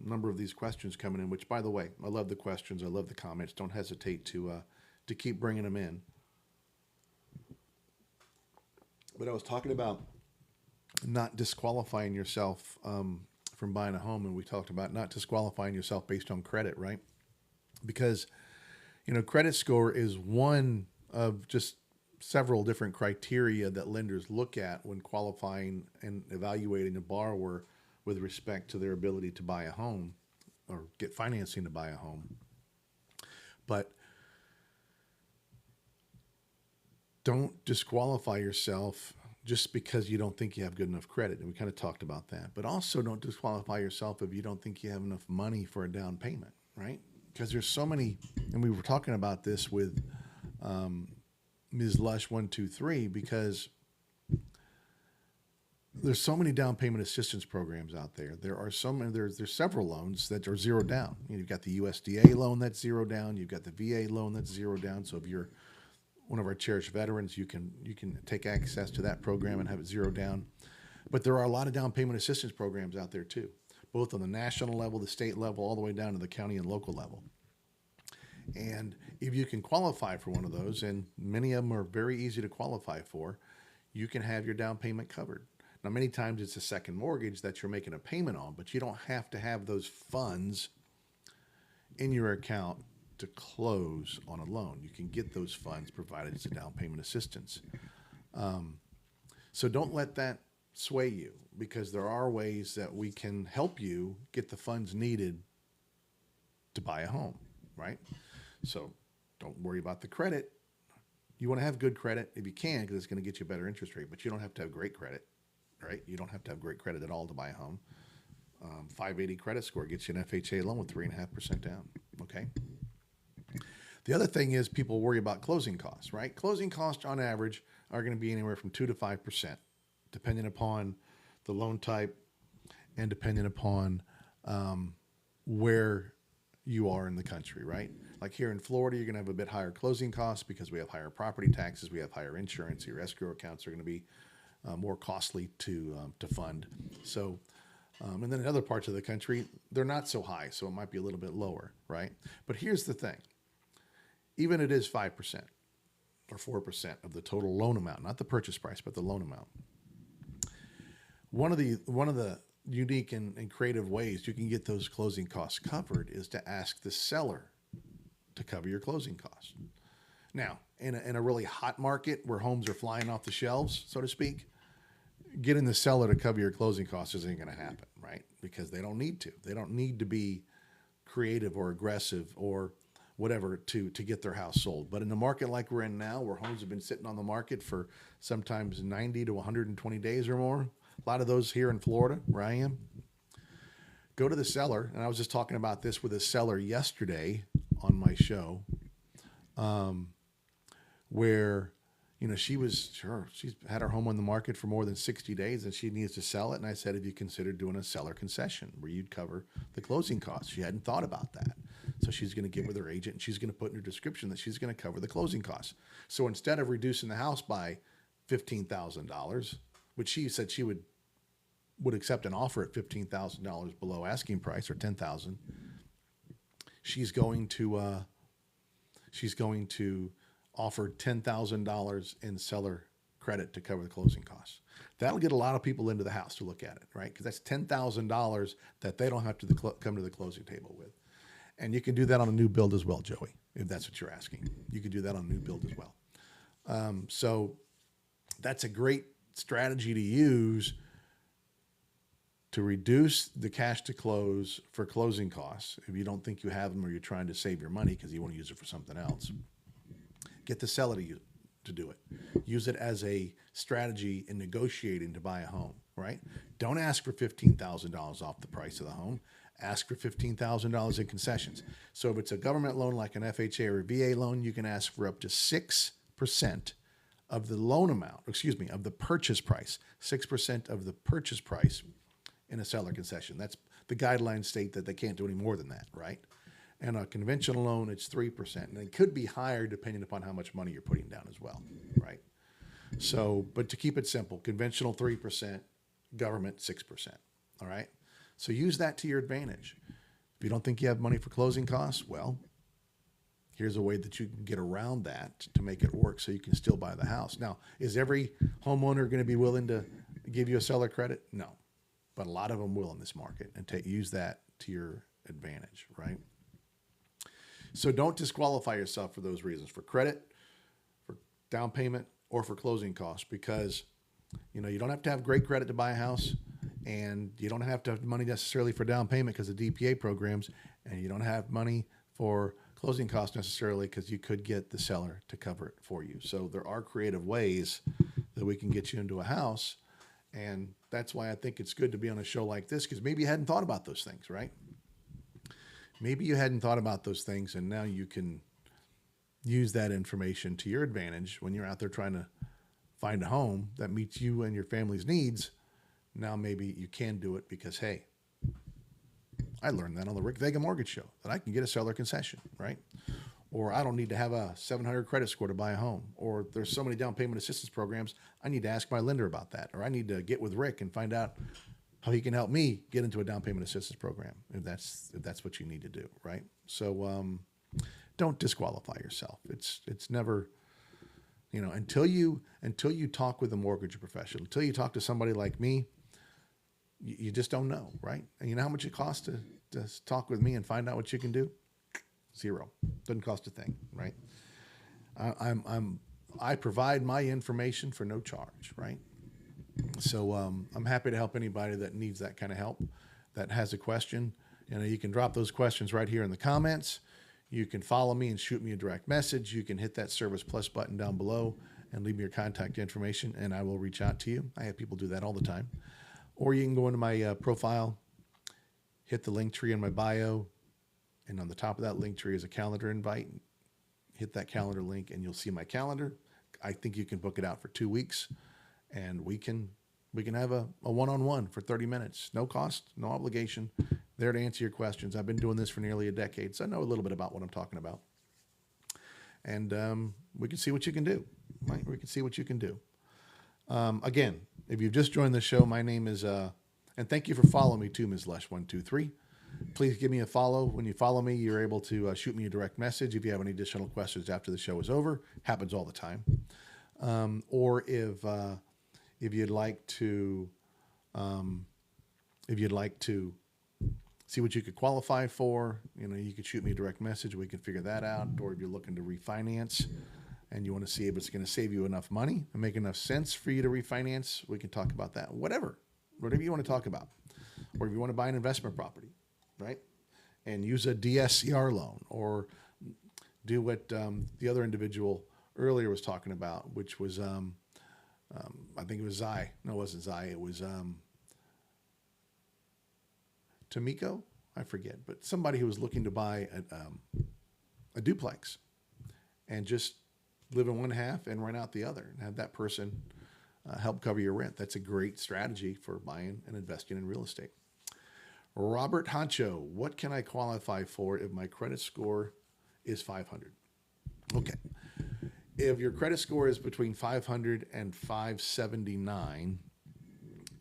number of these questions coming in, which, by the way, I love the questions. I love the comments. Don't hesitate to keep bringing them in. But I was talking about not disqualifying yourself from buying a home, and we talked about not disqualifying yourself based on credit, right? Because credit score is one of just several different criteria that lenders look at when qualifying and evaluating a borrower with respect to their ability to buy a home or get financing to buy a home. But don't disqualify yourself just because you don't think you have good enough credit. And we kind of talked about that. But also don't disqualify yourself if you don't think you have enough money for a down payment, right? Because there's so many, and we were talking about this with Ms. Lush 123, because there's so many down payment assistance programs out there. There are so many. There's several loans that are zero down. You've got the USDA loan that's zero down. You've got the VA loan that's zero down. So if you're one of our cherished veterans, you can take access to that program and have it zero down. But there are a lot of down payment assistance programs out there too, both on the national level, the state level, all the way down to the county and local level. And if you can qualify for one of those, and many of them are very easy to qualify for, you can have your down payment covered. Now, many times it's a second mortgage that you're making a payment on, but you don't have to have those funds in your account to close on a loan. You can get those funds provided as a down payment assistance. So don't let that sway you, because there are ways that we can help you get the funds needed to buy a home, right? So don't worry about the credit. You want to have good credit if you can, because it's going to get you a better interest rate, but you don't have to have great credit, right? You don't have to have great credit at all to buy a home. 580 credit score gets you an FHA loan with 3.5% down, okay? The other thing is people worry about closing costs, right? Closing costs on average are going to be anywhere from 2 to 5%, depending upon the loan type and depending upon where you are in the country, right? Like here in Florida, you're going to have a bit higher closing costs because we have higher property taxes, we have higher insurance, your escrow accounts are going to be more costly to fund. So, and then in other parts of the country, they're not so high, so it might be a little bit lower, right? But here's the thing. Even it is 5% or 4% of the total loan amount, not the purchase price, but the loan amount. One of the unique and creative ways you can get those closing costs covered is to ask the seller to cover your closing costs. Now, in a really hot market where homes are flying off the shelves, so to speak, getting the seller to cover your closing costs isn't going to happen, right? Because they don't need to. They don't need to be creative or aggressive or whatever to get their house sold. But in a market like we're in now, where homes have been sitting on the market for sometimes 90 to 120 days or more, a lot of those here in Florida, where I am, go to the seller. And I was just talking about this with a seller yesterday on my show. where, she's had her home on the market for more than 60 days and she needs to sell it. And I said, have you considered doing a seller concession where you'd cover the closing costs? She hadn't thought about that. So she's going to get with her agent and she's going to put in her description that she's going to cover the closing costs. So instead of reducing the house by $15,000, which she said she would accept an offer at $15,000 below asking price or $10,000, she's going to offer $10,000 in seller credit to cover the closing costs. That'll get a lot of people into the house to look at it, right? Because that's $10,000 that they don't have to come to the closing table with. And you can do that on a new build as well, Joey, if that's what you're asking. You can do that on a new build as well. So that's a great strategy to use to reduce the cash to close for closing costs. If you don't think you have them or you're trying to save your money because you want to use it for something else, get the seller to do it. Use it as a strategy in negotiating to buy a home, right? Don't ask for $15,000 off the price of the home. Ask for $15,000 in concessions. So if it's a government loan like an FHA or a VA loan, you can ask for up to 6% of the loan amount, of the purchase price, 6% of the purchase price in a seller concession. That's the guidelines state that they can't do any more than that, right? And a conventional loan, it's 3%. And it could be higher depending upon how much money you're putting down as well, right? So, but to keep it simple, conventional 3%, government 6%, all right? So use that to your advantage. If you don't think you have money for closing costs, well, here's a way that you can get around that to make it work so you can still buy the house. Now, is every homeowner going to be willing to give you a seller credit? No, but a lot of them will in this market, and use that to your advantage, right? So don't disqualify yourself for those reasons, for credit, for down payment, or for closing costs, because you don't have to have great credit to buy a house, and you don't have to have money necessarily for down payment because of DPA programs, and you don't have money for closing costs necessarily because you could get the seller to cover it for you. So there are creative ways that we can get you into a house, and that's why I think it's good to be on a show like this, because maybe you hadn't thought about those things, right? Maybe you hadn't thought about those things, and now you can use that information to your advantage when you're out there trying to find a home that meets you and your family's needs. Now maybe you can do it because, hey, I learned that on the Rick Vega Mortgage Show, that I can get a seller concession, right? Or I don't need to have a 700 credit score to buy a home. Or there's so many down payment assistance programs, I need to ask my lender about that. Or I need to get with Rick and find out how he can help me get into a down payment assistance program, if that's what you need to do, right? So don't disqualify yourself. It's never, until you talk with a mortgage professional, until you talk to somebody like me, you just don't know, right? And you know how much it costs to talk with me and find out what you can do? Zero. Doesn't cost a thing, right? I provide my information for no charge, right? So I'm happy to help anybody that needs that kind of help, that has a question. You can drop those questions right here in the comments. You can follow me and shoot me a direct message. You can hit that Service Plus button down below and leave me your contact information, and I will reach out to you. I have people do that all the time. Or you can go into my profile, hit the link tree in my bio, and on the top of that link tree is a calendar invite. Hit that calendar link, and you'll see my calendar. I think you can book it out for 2 weeks, and we can have a one-on-one for 30 minutes. No cost, no obligation. There to answer your questions. I've been doing this for nearly a decade, so I know a little bit about what I'm talking about. And we can see what you can do, right? We can see what you can do. Again, if you've just joined the show, my name is, and thank you for following me too, Ms. Lesh123. Please give me a follow. When you follow me, you're able to shoot me a direct message if you have any additional questions after the show is over. Happens all the time. Or if you'd like to see what you could qualify for, you could shoot me a direct message. We can figure that out. Or if you're looking to refinance and you want to see if it's going to save you enough money and make enough sense for you to refinance, we can talk about that. Whatever you want to talk about. Or if you want to buy an investment property, right, and use a DSCR loan, or do what the other individual earlier was talking about, which was, I think it was Zai. No, it wasn't Zai. It was Tomiko. I forget. But somebody who was looking to buy a duplex and just live in one half and rent out the other, and have that person help cover your rent. That's a great strategy for buying and investing in real estate. Robert Honcho, what can I qualify for if my credit score is 500? Okay. If your credit score is between 500 and 579,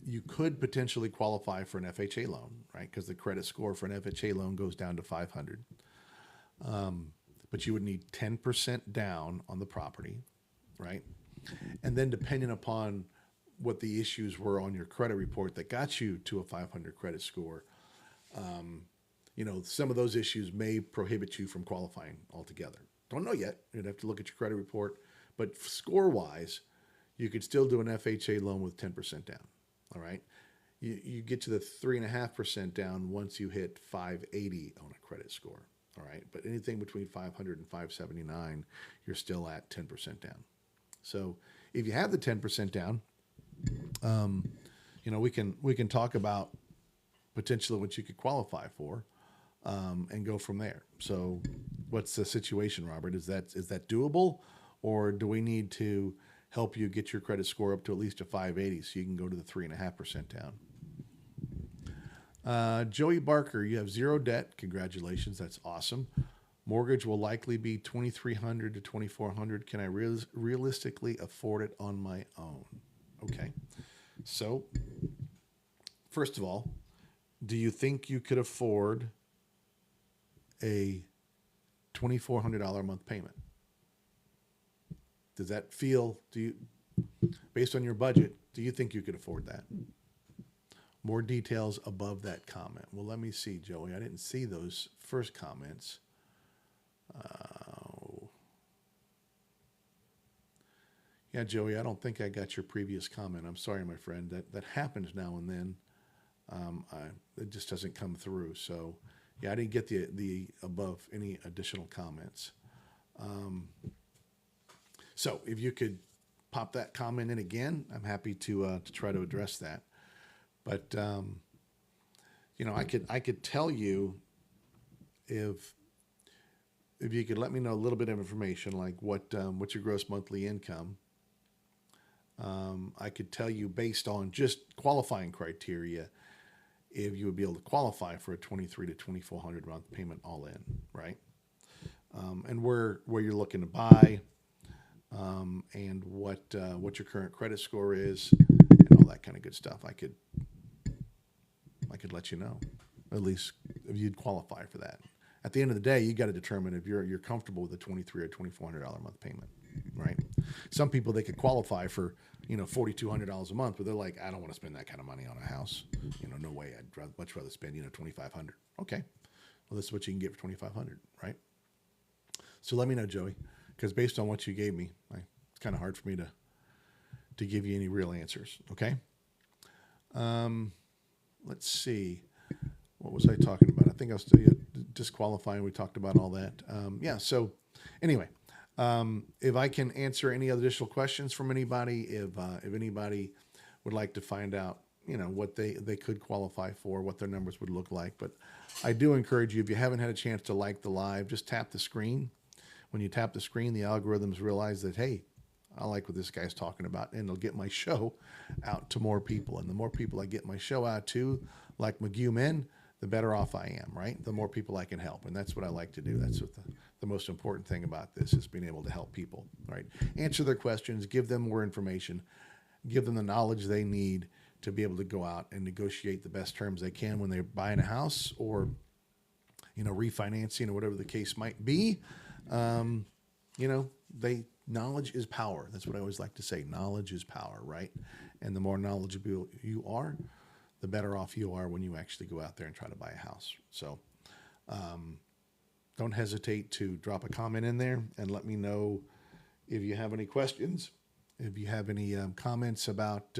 you could potentially qualify for an FHA loan, right? Because the credit score for an FHA loan goes down to 500. But you would need 10% down on the property, right? And then depending upon what the issues were on your credit report that got you to a 500 credit score, some of those issues may prohibit you from qualifying altogether. Don't know yet. You'd have to look at your credit report. But score-wise, you could still do an FHA loan with 10% down, all right? You get to the 3.5% down once you hit 580 on a credit score, all right? But anything between 500 and 579, you're still at 10% down. So if you have the 10% down, we can talk about potentially what you could qualify for, and go from there. So what's the situation, Robert? Is that doable, or do we need to help you get your credit score up to at least a 580 so you can go to the 3.5% down? Joey Barker, you have zero debt. Congratulations. That's awesome. Mortgage will likely be $2,300 to $2,400. Can I realistically afford it on my own? Okay. So first of all, do you think you could afford a $2,400 a month payment? Does that feel, based on your budget, do you think you could afford that? More details above that comment. Well, let me see, Joey. I didn't see those first comments. Yeah, Joey, I don't think I got your previous comment. I'm sorry, my friend. That happens now and then. It just doesn't come through. So, yeah, I didn't get the above any additional comments. So if you could pop that comment in again, I'm happy to try to address that. But I could tell you if you could let me know a little bit of information, like what's your gross monthly income. I could tell you based on just qualifying criteria if you would be able to qualify for a $2,300 to $2,400 month payment all in, right? And where you're looking to buy, and what your current credit score is, and all that kind of good stuff. I could let you know, at least if you'd qualify for that. At the end of the day, you got to determine if you're comfortable with a $2,300 or $2,400 a month payment, right? Some people, they could qualify for $4,200 a month, but they're like, I don't want to spend that kind of money on a house. No way. I'd much rather spend $2,500. Okay, well, this is what you can get for $2,500, right? So let me know, Joey, because based on what you gave me, it's kind of hard for me to give you any real answers. Okay. Let's see. What was I talking about? I think I was disqualifying. We talked about all that. So anyway, if I can answer any additional questions from anybody, if anybody would like to find out, what they could qualify for, what their numbers would look like. But I do encourage you, if you haven't had a chance to like the live, just tap the screen. When you tap the screen, the algorithms realize that, hey, I like what this guy's talking about, and they'll get my show out to more people. And the more people I get my show out to, like McGew Men, the better off I am, right? The more people I can help. And that's what I like to do. That's what the most important thing about this is being able to help people, right? Answer their questions, give them more information, give them the knowledge they need to be able to go out and negotiate the best terms they can when they're buying a house or, refinancing or whatever the case might be. Knowledge is power. That's what I always like to say. Knowledge is power, right? And the more knowledgeable you are, the better off you are when you actually go out there and try to buy a house. So don't hesitate to drop a comment in there and let me know if you have any questions, if you have any comments about,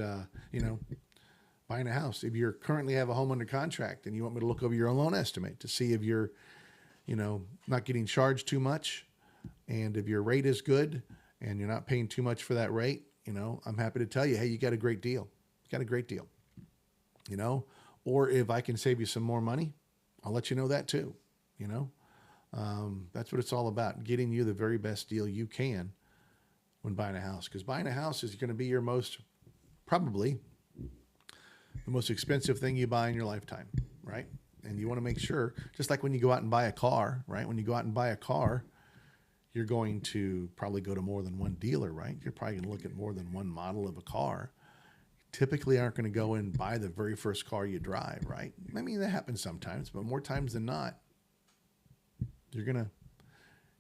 buying a house. If you currently have a home under contract and you want me to look over your loan estimate to see if you're, not getting charged too much, and if your rate is good and you're not paying too much for that rate, I'm happy to tell you, hey, you got a great deal. You got a great deal. Or if I can save you some more money, I'll let you know that too. That's what it's all about, getting you the very best deal you can when buying a house, because buying a house is going to be your probably the most expensive thing you buy in your lifetime, right? And you want to make sure, just like when you go out and buy a car, right? When you go out and buy a car, you're going to probably go to more than one dealer, right? You're probably going to look at more than one model of a car. Typically aren't going to go and buy the very first car you drive, right? I mean, that happens sometimes, but more times than not, you're going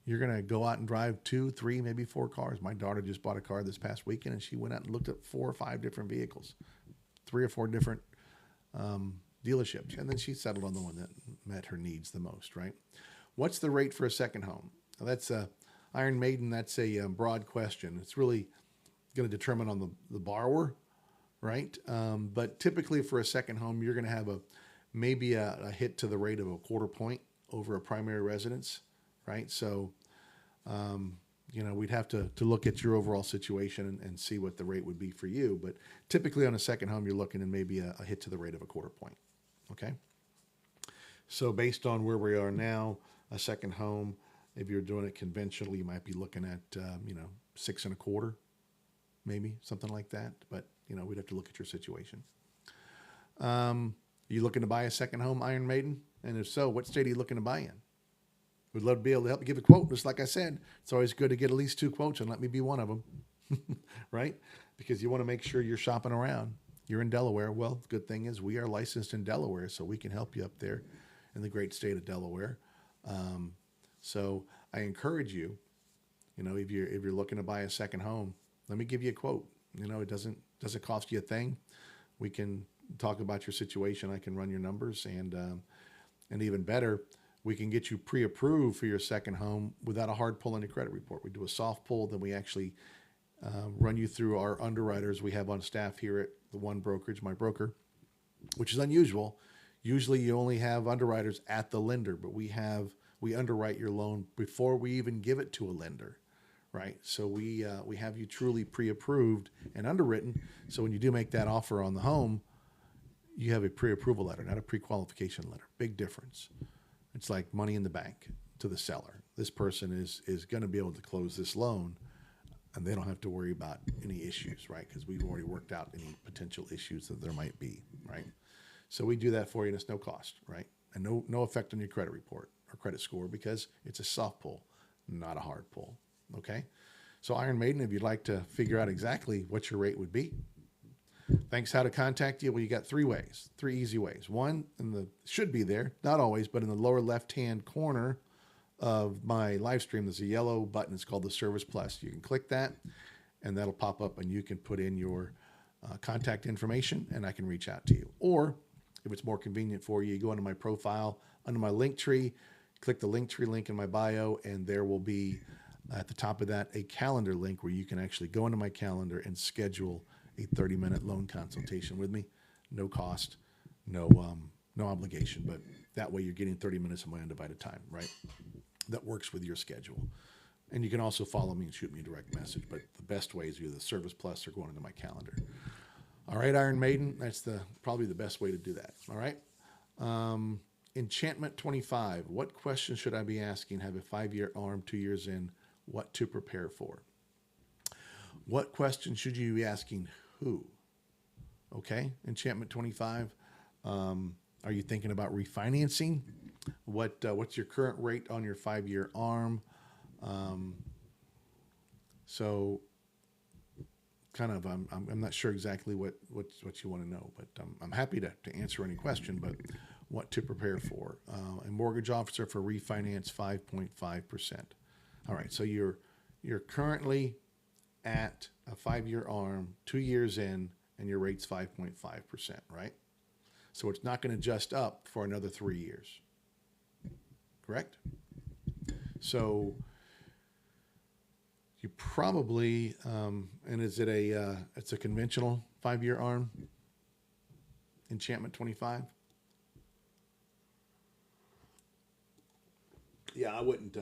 to go out and drive 2, 3, maybe 4 cars. My daughter just bought a car this past weekend, and she went out and looked at 4 or 5 different vehicles, 3 or 4 different dealerships, and then she settled on the one that met her needs the most, right? What's the rate for a second home? Now, that's Iron Maiden. That's a broad question. It's really going to determine on the borrower, right? But typically for a second home, you're going to have maybe a hit to the rate of a 1/4 point over a primary residence, right? So, we'd have to look at your overall situation and see what the rate would be for you. But typically on a second home, you're looking at maybe a hit to the rate of a 1/4 point. Okay. So based on where we are now, a second home, if you're doing it conventionally, you might be looking at, 6 1/4, maybe something like that. But, we'd have to look at your situation. Are you looking to buy a second home, Iron Maiden? And if so, what state are you looking to buy in? We'd love to be able to help you give a quote. Just like I said, it's always good to get at least 2 quotes, and let me be one of them, right? Because you want to make sure you're shopping around. You're in Delaware. Well, the good thing is we are licensed in Delaware, so we can help you up there in the great state of Delaware. So I encourage you, if you're looking to buy a second home, let me give you a quote. It doesn't cost you a thing. We can talk about your situation. I can run your numbers, and even better, we can get you pre-approved for your second home without a hard pull on your credit report. We do a soft pull, then we actually run you through our underwriters we have on staff here at the One Brokerage, my broker, which is unusual. Usually you only have underwriters at the lender, but we underwrite your loan before we even give it to a lender, right? So we have you truly pre-approved and underwritten. So when you do make that offer on the home, you have a pre-approval letter, not a pre-qualification letter. Big difference. It's like money in the bank to the seller. This person is going to be able to close this loan, and they don't have to worry about any issues, right? Because we've already worked out any potential issues that there might be, right? So we do that for you, and it's no cost, right? And no effect on your credit report or credit score, because it's a soft pull, not a hard pull, okay? So Iron Maiden, if you'd like to figure out exactly what your rate would be, thanks. How to contact you? Well, you got 3 ways, 3 easy ways. One, should be there, not always, but in the lower left-hand corner of my live stream, there's a yellow button. It's called the Service Plus. You can click that, and that'll pop up, and you can put in your contact information, and I can reach out to you. Or if it's more convenient for you, you go into my profile, under my link tree, click the link tree link in my bio, and there will be at the top of that a calendar link where you can actually go into my calendar and schedule a 30-minute loan consultation with me. No cost, no obligation, but that way you're getting 30 minutes of my undivided time, right? That works with your schedule. And you can also follow me and shoot me a direct message, but the best way is either the Service Plus or going into my calendar. All right, Iron Maiden, that's probably the best way to do that. All right. Enchantment 25. What question should I be asking? Have a 5-year ARM, 2 years in. What to prepare for? What question should you be asking? Who? Okay, Enchantment 25. Are you thinking about refinancing? What's your current rate on your 5-year ARM? So kind of, I'm not sure exactly what you want to know, but I'm happy to answer any question, but what to prepare for. A mortgage officer for refinance 5.5%. All right, so you're currently at a 5-year ARM, 2 years in, and your rate's 5.5%, right? So it's not going to adjust up for another 3 years, correct? So you probably, and is it it's a conventional 5-year ARM, Enchantment 25? Yeah, I wouldn't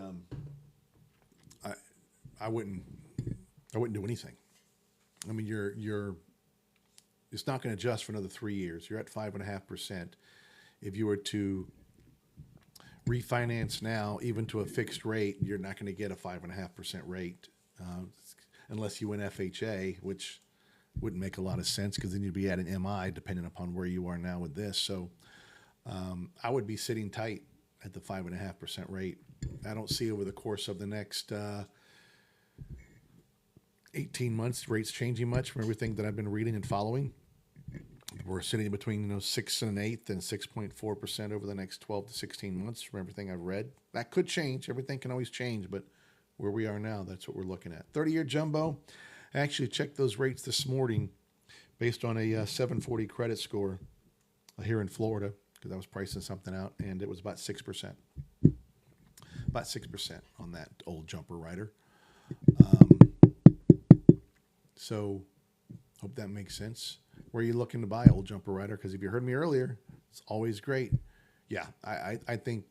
do anything. I mean, it's not going to adjust for another 3 years. You're at 5.5%. If you were to refinance now, even to a fixed rate, you're not going to get a 5.5% rate. unless you went FHA, which wouldn't make a lot of sense because then you'd be at an MI depending upon where you are now with this. So I would be sitting tight at the 5.5% rate. I don't see over the course of the next 18 months rates changing much from everything that I've been reading and following. We're sitting between 6 1/8 and 6.4% over the next 12 to 16 months from everything I've read. That could change. Everything can always change, but where we are now, that's what we're looking at. 30-year jumbo. I actually checked those rates this morning based on a 740 credit score here in Florida because I was pricing something out, and it was about 6%. About 6% on that old jumper rider. So hope that makes sense. Where are you looking to buy, old jumper rider? Because if you heard me earlier, it's always great. Yeah, I think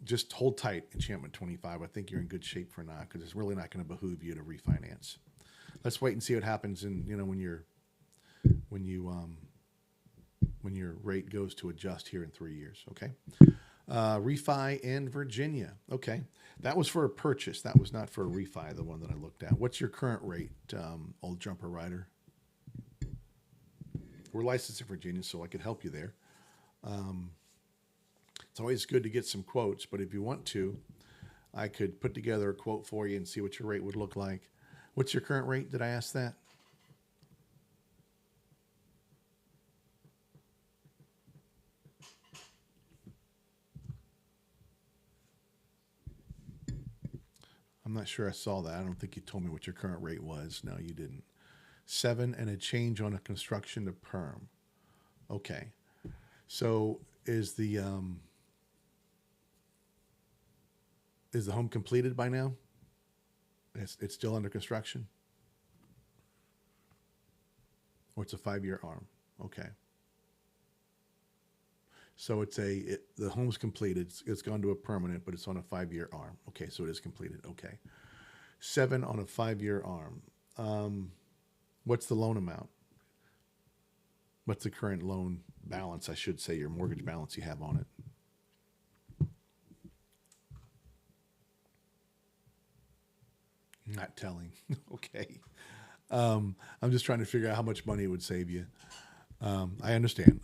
just hold tight, Enchantment 25. I think you're in good shape for now because it's really not going to behoove you to refinance. Let's wait and see what happens in when your rate goes to adjust here in 3 years. Okay. Refi in Virginia. Okay, that was for a purchase. That was not for a refi. The one that I looked at. What's your current rate, old jumper rider? We're licensed in Virginia, so I could help you there. It's always good to get some quotes, but if you want to, I could put together a quote for you and see what your rate would look like. What's your current rate? Did I ask that? I'm not sure I saw that. I don't think you told me what your current rate was. No, you didn't. 7 and a change on a construction to perm. Okay. So is the home completed by now? It's still under construction? Or it's a 5-year ARM? Okay. So the home's completed. It's gone to a permanent, but it's on a 5-year ARM. Okay, so it is completed. Okay. 7 on a 5-year ARM. What's the loan amount? What's the current loan balance, I should say, your mortgage balance you have on it? Not telling. Okay. I'm just trying to figure out how much money it would save you. I understand.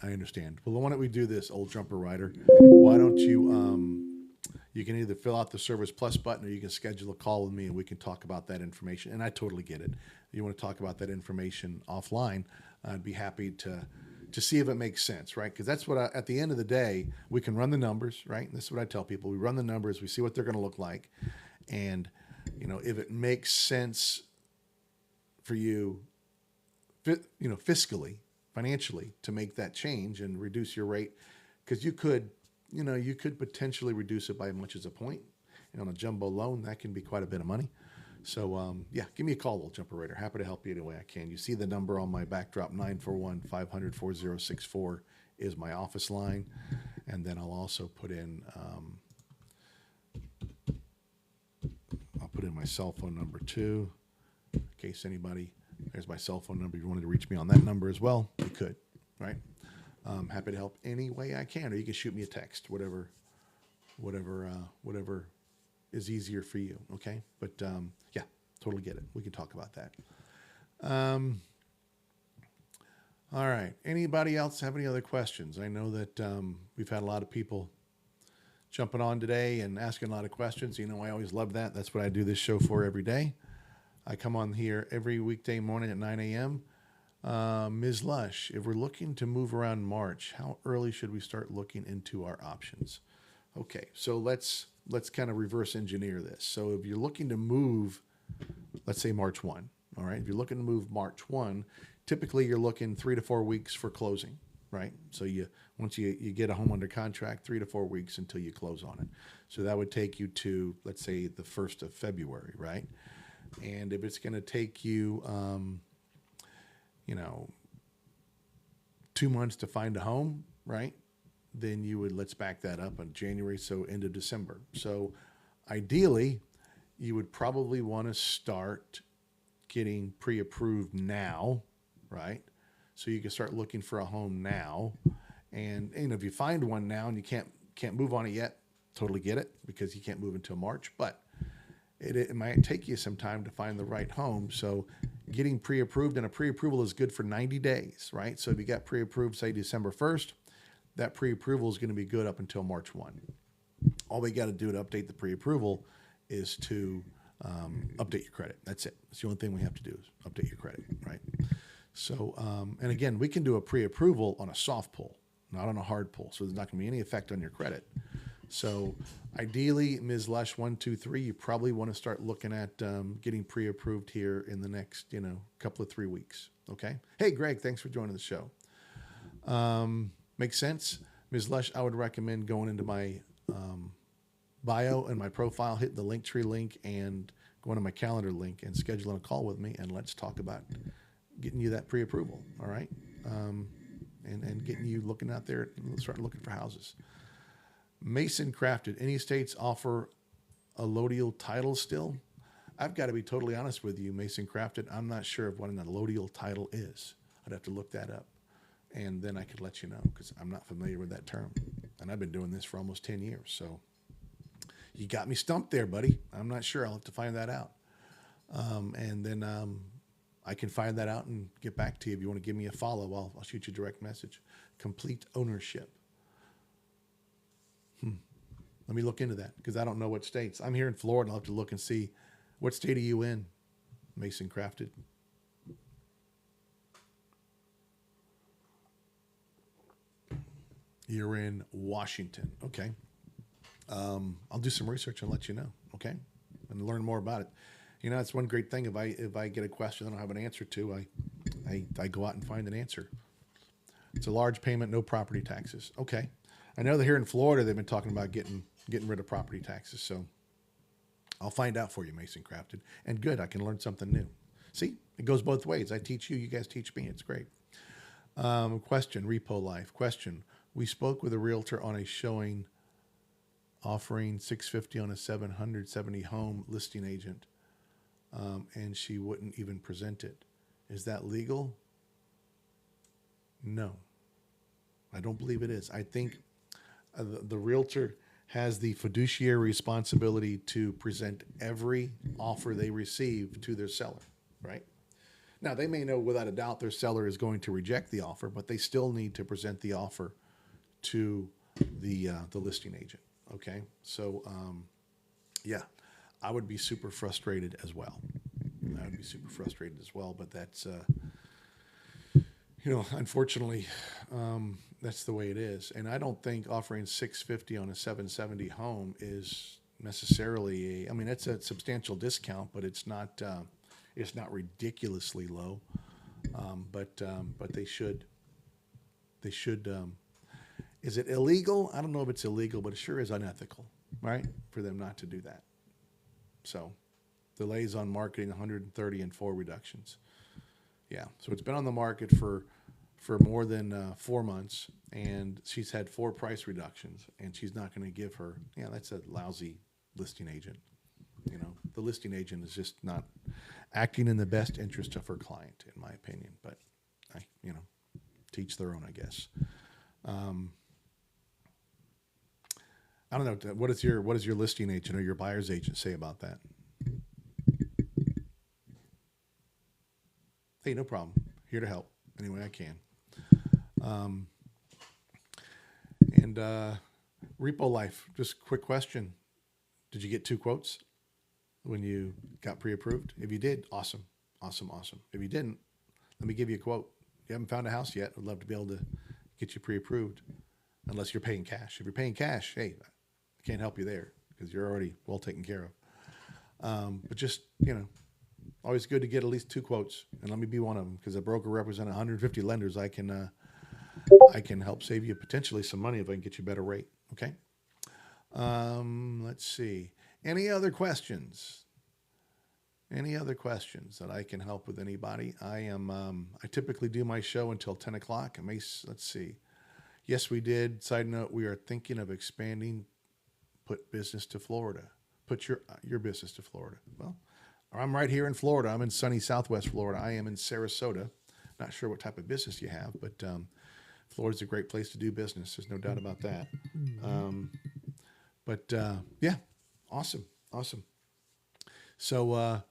Well, why don't we do this, old jumper rider? Why don't you can either fill out the Service Plus button or you can schedule a call with me and we can talk about that information. And I totally get it. You want to talk about that information offline, I'd be happy to see if it makes sense, right? Because that's what at the end of the day, we can run the numbers, right? And this is what I tell people. We run the numbers, we see what they're going to look like. And, if it makes sense for you, fiscally, financially, to make that change and reduce your rate, because you could potentially reduce it by as much as a point. And on a jumbo loan, that can be quite a bit of money. So, give me a call, old jumper rider. Happy to help you any way I can. You see the number on my backdrop, 941-500-4064 is my office line. And then I'll also put in, my cell phone number too, in case anybody, there's my cell phone number. If you wanted to reach me on that number as well, you could, right? Happy to help any way I can, or you can shoot me a text, whatever is easier for you. Okay. But, totally get it. We can talk about that. All right. Anybody else have any other questions? I know that, we've had a lot of people jumping on today and asking a lot of questions. I always love that. That's what I do this show for every day. I come on here every weekday morning at 9 a.m. Ms. Lush, if we're looking to move around March, how early should we start looking into our options? Okay, so let's kind of reverse engineer this. So if you're looking to move, let's say March 1, all right? If you're looking to move March 1, typically you're looking 3 to 4 weeks for closing, right? So once you get a home under contract, 3 to 4 weeks until you close on it. So that would take you to, let's say, the 1st of February, right? And if it's going to take you, 2 months to find a home, right? Then let's back that up in January, so into December. So ideally, you would probably want to start getting pre-approved now, right? So you can start looking for a home now. And if you find one now and you can't move on it yet, totally get it, because you can't move until March. But it might take you some time to find the right home. So getting pre-approved, and a pre-approval is good for 90 days, right? So if you got pre-approved, say December 1st, that pre-approval is going to be good up until March 1. All we got to do to update the pre-approval is to update your credit. That's it. That's the only thing we have to do is update your credit, right? So, and again, we can do a pre-approval on a soft pull, not on a hard pull. So there's not going to be any effect on your credit. So ideally, Ms. Lush 123, you probably want to start looking at getting pre-approved here in the next, couple of 3 weeks. Okay. Hey, Greg, thanks for joining the show. Makes sense. Ms. Lush, I would recommend going into my bio and my profile, hitting the Linktree link and going to my calendar link and scheduling a call with me, and let's talk about getting you that pre-approval. All right. And getting you looking out there, start looking for houses. Mason Crafted. Any states offer allodial title still? I've got to be totally honest with you, Mason Crafted. I'm not sure of what an allodial title is. I'd have to look that up, and then I could let you know, because I'm not familiar with that term. And I've been doing this for almost 10 years. So you got me stumped there, buddy. I'm not sure. I'll have to find that out. And then I can find that out and get back to you. If you want to give me a follow, I'll shoot you a direct message. Complete ownership. Let me look into that, because I don't know what states. I'm here in Florida. I'll have to look and see, what state are you in, Mason Crafted? You're in Washington. Okay. I'll do some research and let you know. Okay. And learn more about it. That's one great thing. If I get a question I don't have an answer to, I go out and find an answer. It's a large payment, no property taxes. Okay. I know that here in Florida, they've been talking about getting rid of property taxes. So I'll find out for you, Mason Crafted. And good, I can learn something new. See, it goes both ways. I teach you, you guys teach me. It's great. Question, Repo Life. Question, we spoke with a realtor on a showing offering $650 on a 770 home listing agent, and she wouldn't even present it. Is that legal? No, I don't believe it is. I think the realtor has the fiduciary responsibility to present every offer they receive to their seller, right? Now, they may know without a doubt their seller is going to reject the offer, but they still need to present the offer to the listing agent, okay? So, yeah, I would be super frustrated as well. But that's, unfortunately, that's the way it is. And I don't think offering $650 on a 770 home is necessarily it's a substantial discount, but it's not ridiculously low. But they should. Is it illegal? I don't know if it's illegal, but it sure is unethical, right? For them not to do that. So delays on marketing, 130 and 4 reductions. Yeah. So it's been on the market for more than 4 months, and she's had 4 price reductions, and she's not going to give her. Yeah, that's a lousy listing agent. The listing agent is just not acting in the best interest of her client, in my opinion. But teach their own, I guess. I don't know. What does your listing agent or your buyer's agent say about that? Hey, no problem. Here to help any way I can. And Repo Life, just quick question. Did you get 2 quotes when you got pre-approved? If you did, awesome. If you didn't, let me give you a quote. You haven't found a house yet, I'd love to be able to get you pre-approved, unless you're paying cash. If you're paying cash, hey, I can't help you there because you're already well taken care of. But just, always good to get at least 2 quotes, and let me be one of them, because a broker represents 150 lenders. I can help save you potentially some money if I can get you a better rate. Okay. Let's see. Any other questions? Any other questions that I can help with anybody? I typically do my show until 10 o'clock. Let's see. Yes, we did. Side note, we are thinking of expanding, put business to Florida. Put your business to Florida. Well, I'm right here in Florida. I'm in sunny Southwest Florida. I am in Sarasota. Not sure what type of business you have, but Florida's a great place to do business. There's no doubt about that. Yeah, awesome. So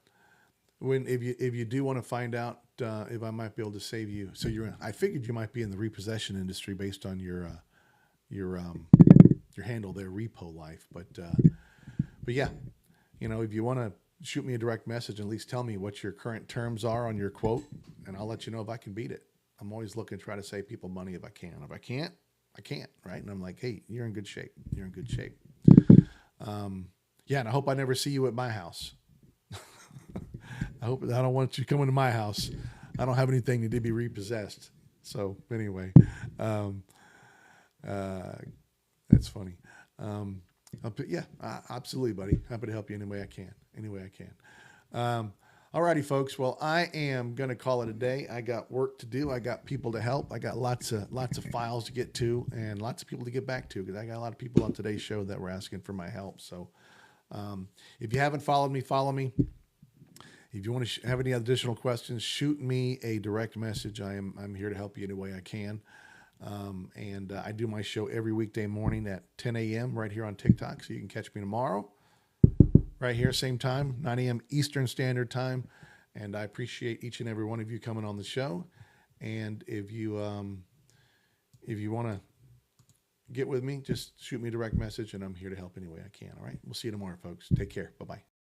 if you do want to find out if I might be able to save you, so I figured you might be in the repossession industry based on your handle there, Repo Life. But yeah, if you want to shoot me a direct message and at least tell me what your current terms are on your quote, and I'll let you know if I can beat it. I'm always looking to try to save people money if I can. If I can't, I can't, right? And I'm like, hey, you're in good shape. You're in good shape. Yeah, and I hope I never see you at my house. I don't want you coming to my house. I don't have anything to be repossessed. So anyway, that's funny. Yeah, absolutely, buddy. Happy to help you any way I can. Any way I can. Alrighty, folks. Well, I am gonna call it a day. I got work to do. I got people to help. I got lots of files to get to, and lots of people to get back to, because I got a lot of people on today's show that were asking for my help. So, if you haven't followed me, follow me. If you want to have any additional questions, shoot me a direct message. I'm here to help you any way I can. And I do my show every weekday morning at 10 a.m. right here on TikTok. So you can catch me tomorrow right here, same time, 9 a.m. Eastern Standard Time. And I appreciate each and every one of you coming on the show. And if you want to get with me, just shoot me a direct message, and I'm here to help any way I can. All right. We'll see you tomorrow, folks. Take care. Bye-bye.